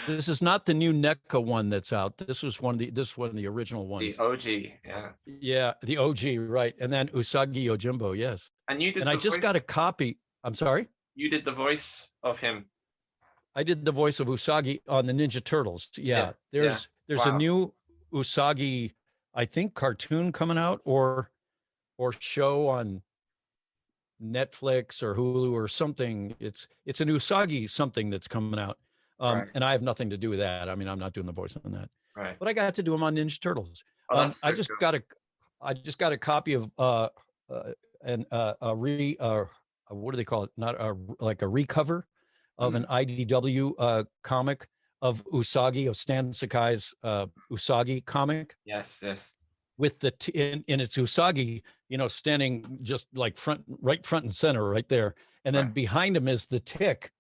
This is not the new NECA one that's out. This was one of the original ones. The OG, yeah. Yeah, the OG, right. And then Usagi Yojimbo, yes. And you did. And I just got a copy. I'm sorry? You did the voice of him. I did the voice of Usagi on the Ninja Turtles. Yeah. There's a new Usagi, I think, cartoon coming out or show on Netflix or Hulu or something. It's an Usagi something that's coming out. And I have nothing to do with that. I mean, I'm not doing the voice on that. Right. But I got to do them on Ninja Turtles. I just got a copy of what do they call it? Like a recover of an IDW comic of Usagi, of Stan Sakai's Usagi comic. Yes. With in its Usagi, standing just like right front and center right there. And then behind him is the Tick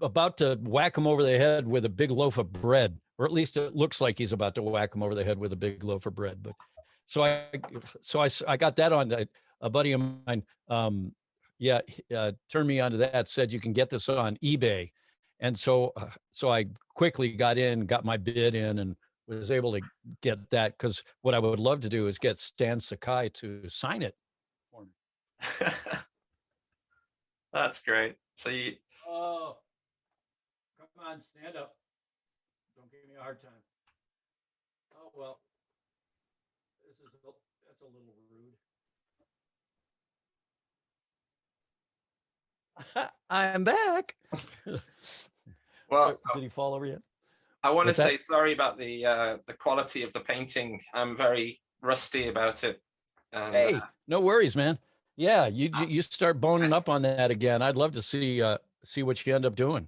about to whack him over the head with a big loaf of bread, or at least it looks like he's about to whack him over the head with a big loaf of bread. But so I got that on. A buddy of mine, turned me onto that. Said you can get this on eBay, And so, so I quickly got my bid in, and was able to get that, because what I would love to do is get Stan Sakai to sign it for me. That's great. So you, Oh, come on, stand up. Don't give me a hard time. Oh, well, that's a little rude. I'm back. well, Did he fall over yet? I want to What's that? say sorry about the quality of the painting. I'm very rusty about it. And, Hey, no worries, man. Yeah, you start boning up on that again. I'd love to see what you end up doing.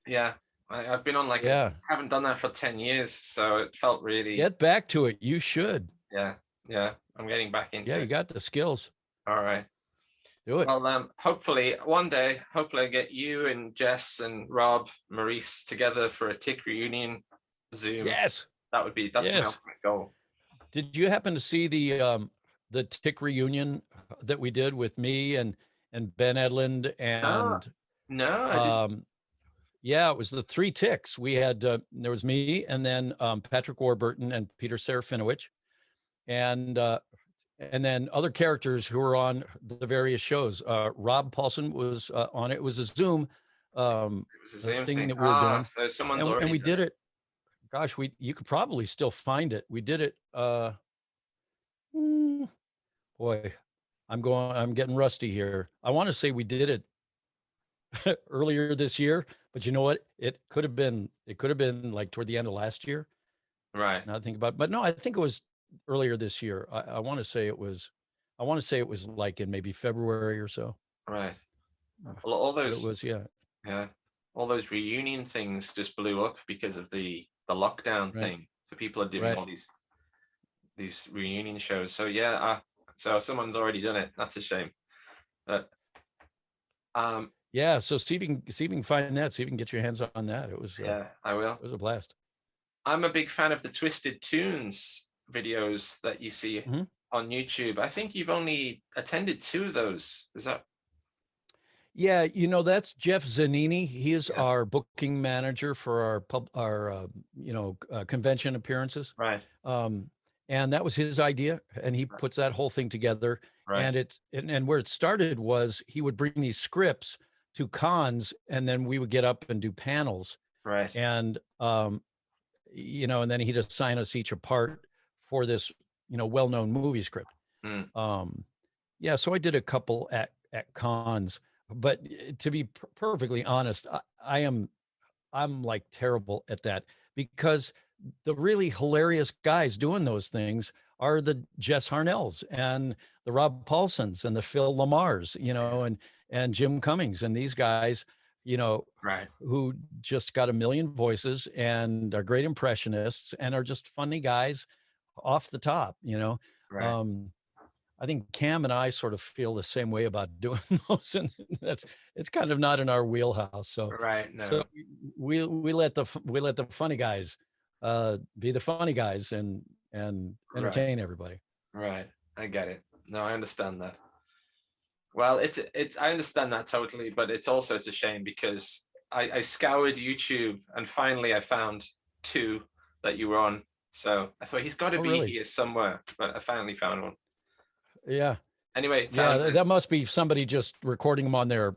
yeah, I've been on like Yeah, haven't done that for 10 years, so it felt really. get back to it. You should. Yeah, yeah, I'm getting back into Yeah, you it. got the skills. All right. Do it. Well, hopefully one day, hopefully I get you and Jess and Rob, Maurice together for a Tick reunion Zoom. Yes. That's my Yes. ultimate goal. Did you happen to see the Tick reunion that we did with me and Ben Edlund and No, I didn't. yeah, it was the three Ticks. We had there was me, and then Patrick Warburton and Peter Serafinowicz, and then other characters who were on the various shows. Rob Paulson was on it. It was a Zoom It was a Zoom thing thing. that we were doing, So someone's and already we done did it. Gosh, you could probably still find it. We did it. Boy, I'm getting rusty here. I want to say we did it earlier this year, but you know what? It could have been like toward the end of last year. Right. Now I think about, but no, I think it was earlier this year. I want to say it was like in maybe February or so. Right. Well, all But those, it was, yeah. all those reunion things just blew up because of the lockdown Right. thing. So people are doing Right. all these reunion shows. So yeah, so someone's already done it. That's a shame. But Yeah. So see if you can find that. See if you can get your hands on that. It was yeah, I will. It was a blast. I'm a big fan of the Twisted Toons videos that you see Mhm. on YouTube. I think you've only attended 2 of those. Is that? Yeah, that's Jeff Zanini. He is Yeah. our booking manager for our convention appearances. Right. And that was his idea, and he puts that whole thing together. Right. And where it started was he would bring these scripts to cons, and then we would get up and do panels. Right. And and then he'd assign us each a part for this, well-known movie script. Yeah, so I did a couple at cons, but to be perfectly honest, I'm like terrible at that, because the really hilarious guys doing those things are the Jess Harnells and the Rob Paulsons and the Phil Lamars, and Jim Cummings and these guys, Right. who just got a million voices and are great impressionists and are just funny guys off the top, Right. I think Cam and I sort of feel the same way about doing those, and it's kind of not in our wheelhouse. So, Right. No. so we let the funny guys be the funny guys and entertain everybody. Right. I get it. No, I understand that. Well, it's I understand that totally, but it's a shame because I scoured YouTube and finally I found 2 that you were on. So I thought he's got to be really? here somewhere, but I finally found one. Yeah. Anyway, Yeah, that must be somebody just recording them on their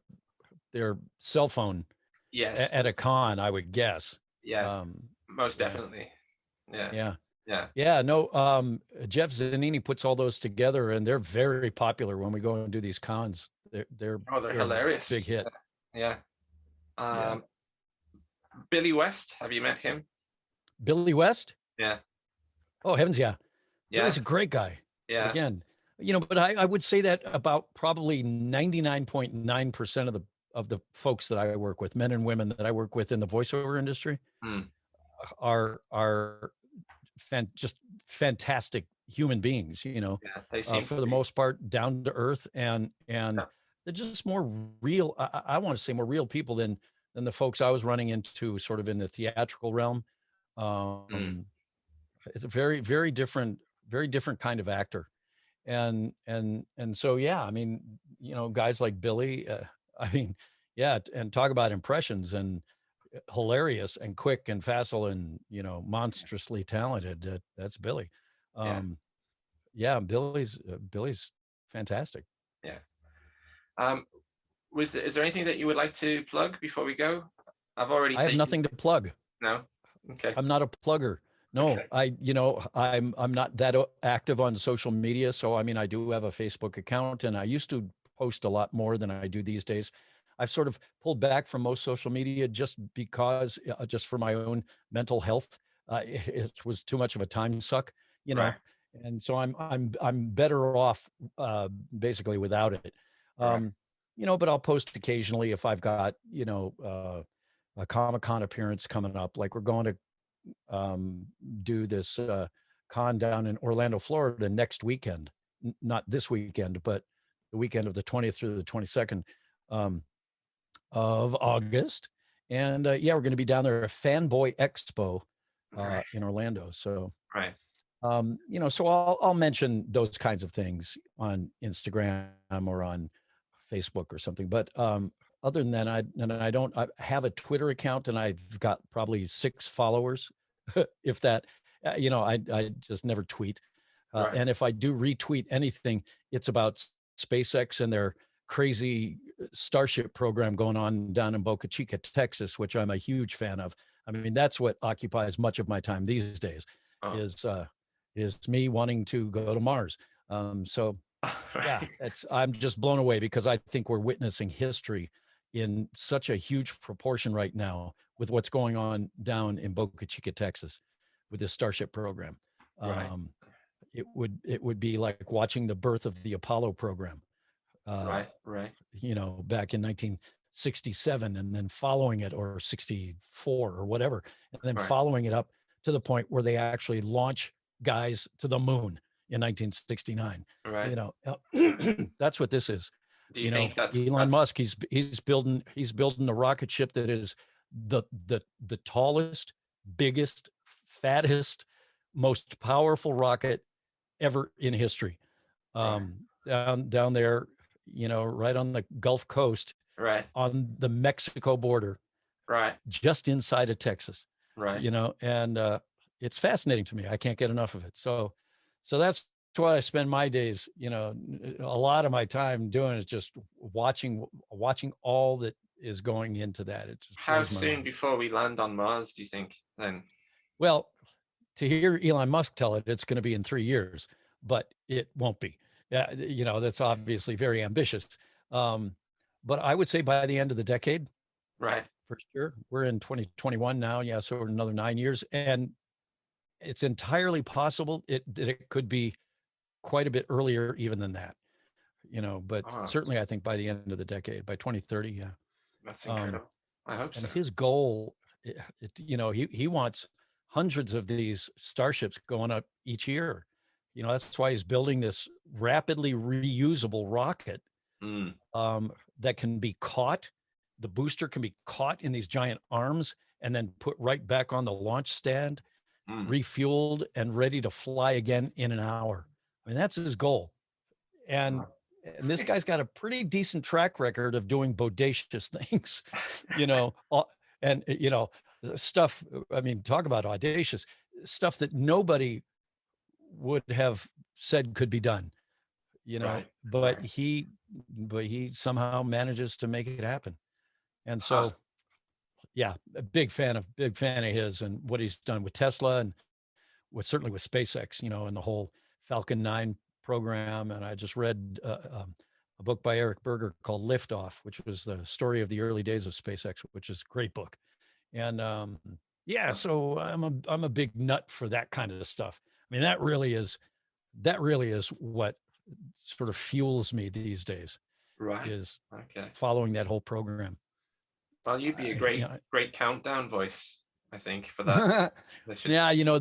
cell phone. Yes. At a con, I would guess. Yeah. Most yeah. definitely. Yeah. Yeah. Yeah. Yeah. No, Jeff Zanini puts all those together, and they're very popular when we go and do these cons. They're hilarious. Big hit. Yeah. Billy West, have you met him? Billy West? Yeah. Oh, heavens, yeah. Yeah. Billy's a great guy. Yeah. Again, but I would say that about probably 99.9% of the folks that I work with, men and women that I work with in the voiceover industry, are just fantastic human beings, Yeah, they seem for the most part down to earth, and they're just more real. I want to say more real people than the folks I was running into sort of in the theatrical realm. It's a very, very different kind of actor. And so, yeah, I mean, guys like Billy, I mean, yeah. And talk about impressions, and, hilarious and quick and facile and, you know, monstrously talented. That's Billy. Yeah, Billy's fantastic. Yeah. Is there anything that you would like to plug before we go? I've already I have nothing to plug. No? Okay. I'm not a plugger. No, Okay. I'm not that active on social media. So, I mean, I do have a Facebook account and I used to post a lot more than I do these days. I've sort of pulled back from most social media just because, just for my own mental health. It was too much of a time suck, you know, Right. and so I'm better off basically without it. Right. You know, but I'll post occasionally if I've got, a Comic-Con appearance coming up. Like we're going to do this con down in Orlando, Florida next weekend. Not this weekend, but the weekend of the 20th through the 22nd of August. And yeah, we're going to be down there at Fanboy Expo in Orlando. So, Right. you know, so I'll mention those kinds of things on Instagram or on Facebook or something. But other than that, I have a Twitter account and I've got probably 6 followers, if that. You know, I just never tweet. Right. And if I do retweet anything, it's about SpaceX and their crazy Starship program going on down in Boca Chica, Texas, which I'm a huge fan of. I mean, that's what occupies much of my time these days, Oh. is me wanting to go to Mars. So yeah, I'm just blown away because I think we're witnessing history in such a huge proportion right now with what's going on down in Boca Chica, Texas, with this Starship program. Right. It would be like watching the birth of the Apollo program. Right. You know, back in 1967, and then following it, or 64 or whatever, and then following it up to the point where they actually launch guys to the moon in 1969. Right. You know, that's what this is. Do you think that's Elon Musk? He's building a rocket ship that is the tallest, biggest, fattest, most powerful rocket ever in history. Down there, you know, right on the Gulf Coast, right on the Mexico border, right just inside of Texas, right you know, and it's fascinating to me. I can't get enough of it. So that's why I spend my days, you know, a lot of my time doing is just watching all that is going into that. It just How soon before we land on Mars do you think then? Well, to hear Elon Musk tell it, it's going to be in 3 years, but it won't be. Yeah, you know, that's obviously very ambitious. But I would say by the end of the decade, right, for sure. We're in 2021 now. Yeah, so another 9 years, and it's entirely possible that it could be quite a bit earlier even than that. You know, but certainly I think by the end of the decade, by 2030, yeah. That's incredible. I hope so. And his goal, you know, he wants hundreds of these starships going up each year. You know, that's why he's building this rapidly reusable rocket that can be caught. The booster can be caught in these giant arms and then put right back on the launch stand, refueled and ready to fly again in an hour. I mean, that's his goal. And this guy's got a pretty decent track record of doing bodacious things, you know, and, you know, stuff. I mean, talk about audacious stuff that nobody would have said could be done, you know, but he somehow manages to make it happen. And so, yeah, a big fan of his and what he's done with Tesla and certainly with SpaceX, you know, and the whole Falcon 9 program. And I just read a book by Eric Berger called Liftoff, which was the story of the early days of SpaceX, which is a great book. And yeah, so I'm a big nut for that kind of stuff. I mean, that really is what sort of fuels me these days. Right. Is following that whole program. Well, you'd be a great countdown voice, I think, for that. Yeah, you know,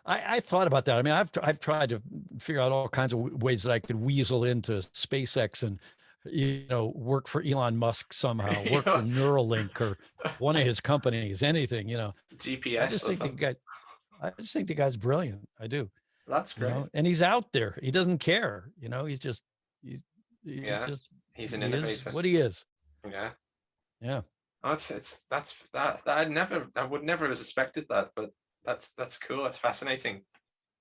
I thought about that. I mean, I've tried to figure out all kinds of ways that I could weasel into SpaceX and, you know, work for Elon Musk somehow, work for Neuralink or one of his companies, anything, you know. GPS. I just think the guy's brilliant. I do. That's great. You know? And he's out there. He doesn't care. You know, he's an innovator. Is what he is. Yeah. Yeah. Oh, I would never have suspected that, but that's cool. That's fascinating.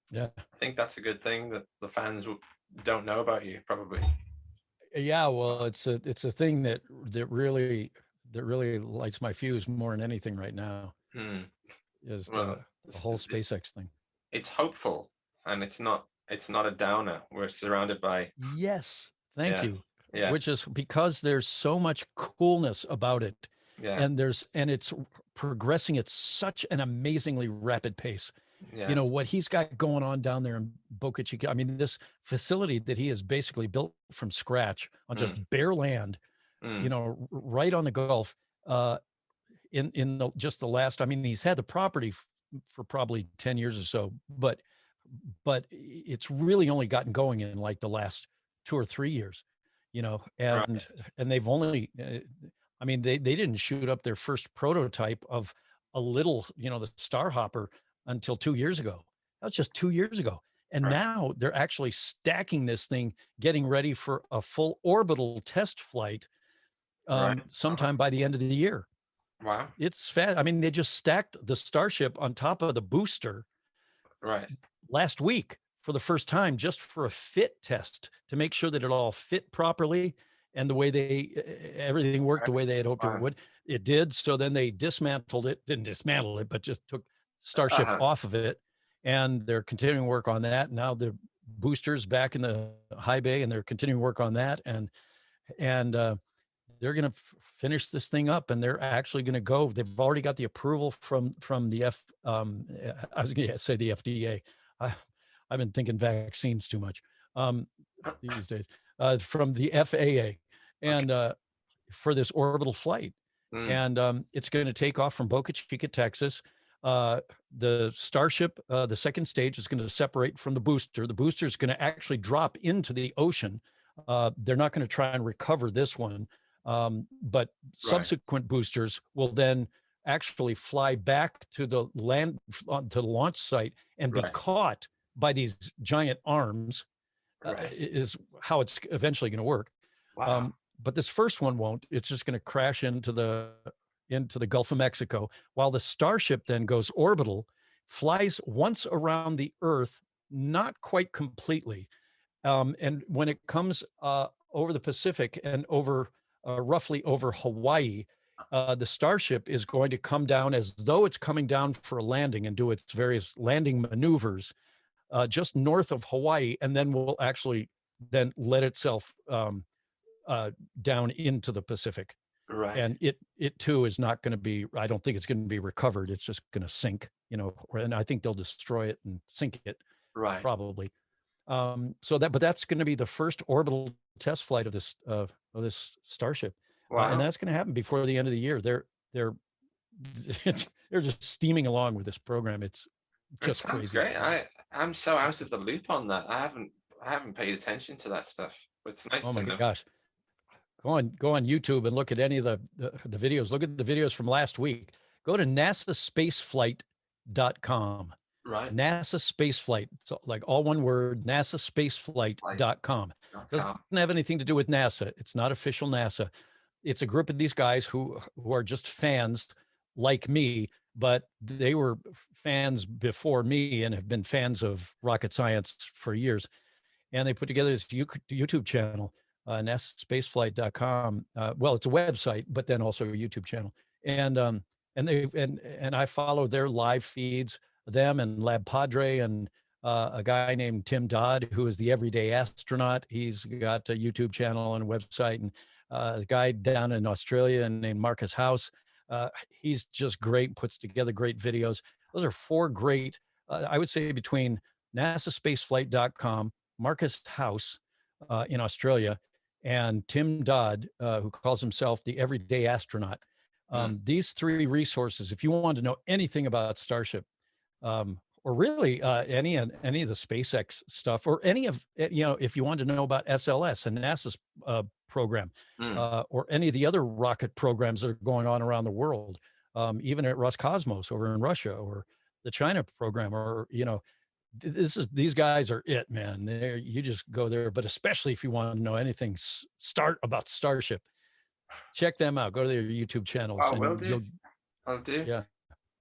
Yeah. I think that's a good thing that the fans don't know about you, probably. Yeah, well, it's a thing that really lights my fuse more than anything right now Hmm. is Well, the whole SpaceX thing. it's hopeful, and it's not a downer. We're surrounded by, Yes, thank yeah, you. yeah, Which is because there's so much coolness about it, yeah, and it's progressing at such an amazingly rapid pace. yeah. What he's got going on down there in Boca Chica. I mean, this facility that he has basically built from scratch on just Mm, bare land, mm, right on the Gulf. Uh, in just the last, I mean, he's had the property for probably 10 years or so, but it's really only gotten going in like the last 2 or 3 years, right, and they've only, I mean, they didn't shoot up their first prototype of a little, the Star Hopper until 2 years ago. That was just 2 years ago. And right, now they're actually stacking this thing, getting ready for a full orbital test flight right. sometime by the end of the year. Wow. It's fast. I mean, they just stacked the Starship on top of the booster Right. last week for the first time, just for a fit test to make sure that it all fit properly and the way everything worked Right. the way they had hoped it Wow. would. It did. So then they dismantled it, didn't dismantle it, but just took Starship Uh-huh. off of it. And they're continuing work on that. Now the boosters back in the high bay and they're continuing work on that. And they're going to finish this thing up, and they're actually going to go. They've already got the approval from the I was going to say the FDA. I've been thinking vaccines too much these days. From the FAA, Okay. and for this orbital flight, Mm, and it's going to take off from Boca Chica, Texas. The Starship, the second stage, is going to separate from the booster. The booster is going to actually drop into the ocean. They're not going to try and recover this one, but right. subsequent boosters will then actually fly back to the to the launch site and be Right. caught by these giant arms. Right. Is how it's eventually going to work. Wow. Um, but this first one won't. It's just going to crash into the Gulf of Mexico, while the Starship then goes orbital, flies once around the Earth, not quite completely. And when it comes over the Pacific and roughly over Hawaii, the Starship is going to come down as though it's coming down for a landing and do its various landing maneuvers just north of Hawaii, and then will actually then let itself down into the Pacific. Right. And it too is not going to be. I don't think it's going to be recovered. It's just going to sink. And I think they'll destroy it and sink it Right. probably. But that's going to be the first orbital test flight of this Starship, and Wow. that's going to happen before the end of the year. They're they're just steaming along with this program. It's It just sounds crazy great. to me. I'm so out of the loop on that. I haven't paid attention to that stuff. But it's nice Oh to my know. gosh. Go on YouTube and look at any of the videos. Look at the videos from last week. Go to nasaspaceflight.com. Right. NASA spaceflight. So like all one word, Like, nasaspaceflight.com. Doesn't calm. have anything to do with NASA. It's not official NASA. It's a group of these guys who are just fans like me, but they were fans before me and have been fans of rocket science for years. And they put together this YouTube channel, nasaspaceflight.com. Well, it's a website, but then also a YouTube channel. And I follow their live feeds, them and Lab Padre, and a guy named Tim Dodd, who is the everyday astronaut. He's got a YouTube channel and a website, and a guy down in Australia named Marcus House. He's just great, puts together great videos. Those are four great, I would say, between nasaspaceflight.com, Marcus House in Australia, and Tim Dodd, who calls himself the everyday astronaut. Mm, These three resources, if you want to know anything about Starship, or really any of the SpaceX stuff, or any of, if you want to know about SLS and NASA's program, mm. or any of the other rocket programs that are going on around the world, even at Roscosmos over in Russia, or the China program, or these guys are it, man. You just go there, but especially if you want to know anything about Starship, check them out. Go to their YouTube channels. I will and do. you'll- I'll do. Yeah.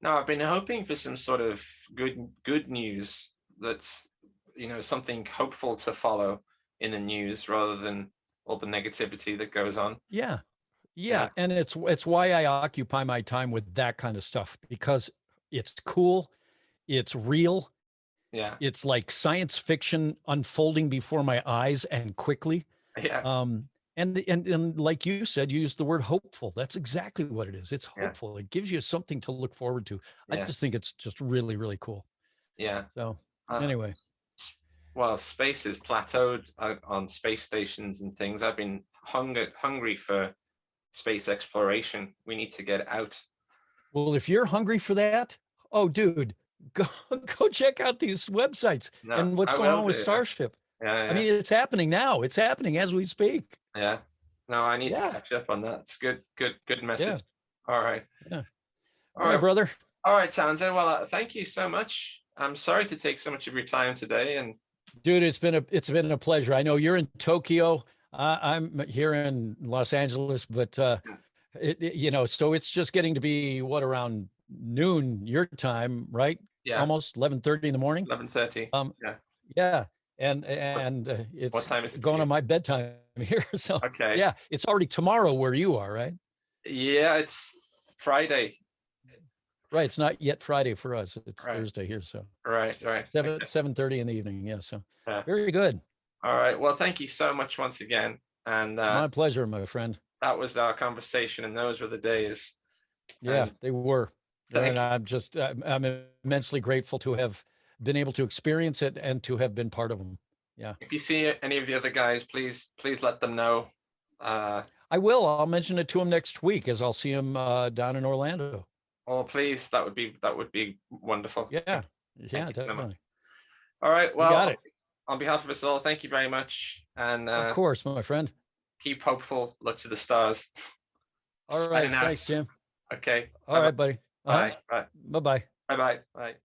No, I've been hoping for some sort of good news that's, you know, something hopeful to follow in the news rather than all the negativity that goes on. Yeah. Yeah. Yeah. And it's why I occupy my time with that kind of stuff, because it's cool. It's real. Yeah. It's like science fiction unfolding before my eyes and quickly. Yeah. And like you said, you used the word hopeful. That's exactly what it is. It's Yeah. hopeful. It gives you something to look forward to. I Yeah. just think it's just really, really cool. Yeah. So Uh, anyway, Well, space is plateaued on space stations and things. I've been hungry for space exploration. We need to get out. well, if you're hungry for that, oh, dude, go go check out these websites No, and what's I going will on with do. Starship. Yeah, I mean, it's happening now. It's happening as we speak. yeah. No, I need to Yeah. catch up on that. It's good message. Yeah. All right. Yeah. All All right, right, brother. all right, Townsend. Well, thank you so much. I'm sorry to take so much of your time today, and Dude, it's been a pleasure. I know you're in Tokyo. I'm here in Los Angeles, but you know, so it's just getting to be what, around noon your time, right? yeah, Almost 11:30 in the morning. 11:30. Yeah, yeah, and what it's time is it for going you? on my bedtime here. So Okay. yeah, it's already tomorrow where you are, right? Yeah, it's Friday. Right. It's not yet Friday for us. It's Right. Thursday here. So Right. 7:30 in the evening. Yeah. So Yeah. very good. All right. Well, thank you so much once again. And My pleasure, my friend. that was our conversation, and those were the days. Yeah, And they were. thank And I'm immensely grateful to have been able to experience it and to have been part of them. Yeah. If you see any of the other guys, please let them know. I will. I'll mention it to him next week, as I'll see him down in Orlando. Oh, please, that would be wonderful. Yeah. Thank Yeah, you so much. definitely. All right. You Well, got it. on behalf of us all, thank you very much, and Of course, my friend. keep hopeful. Look to the stars. All right. Signing out. Thanks, Jim. Okay. All right, buddy. Bye. Bye. Bye-bye. Bye. Bye. Bye.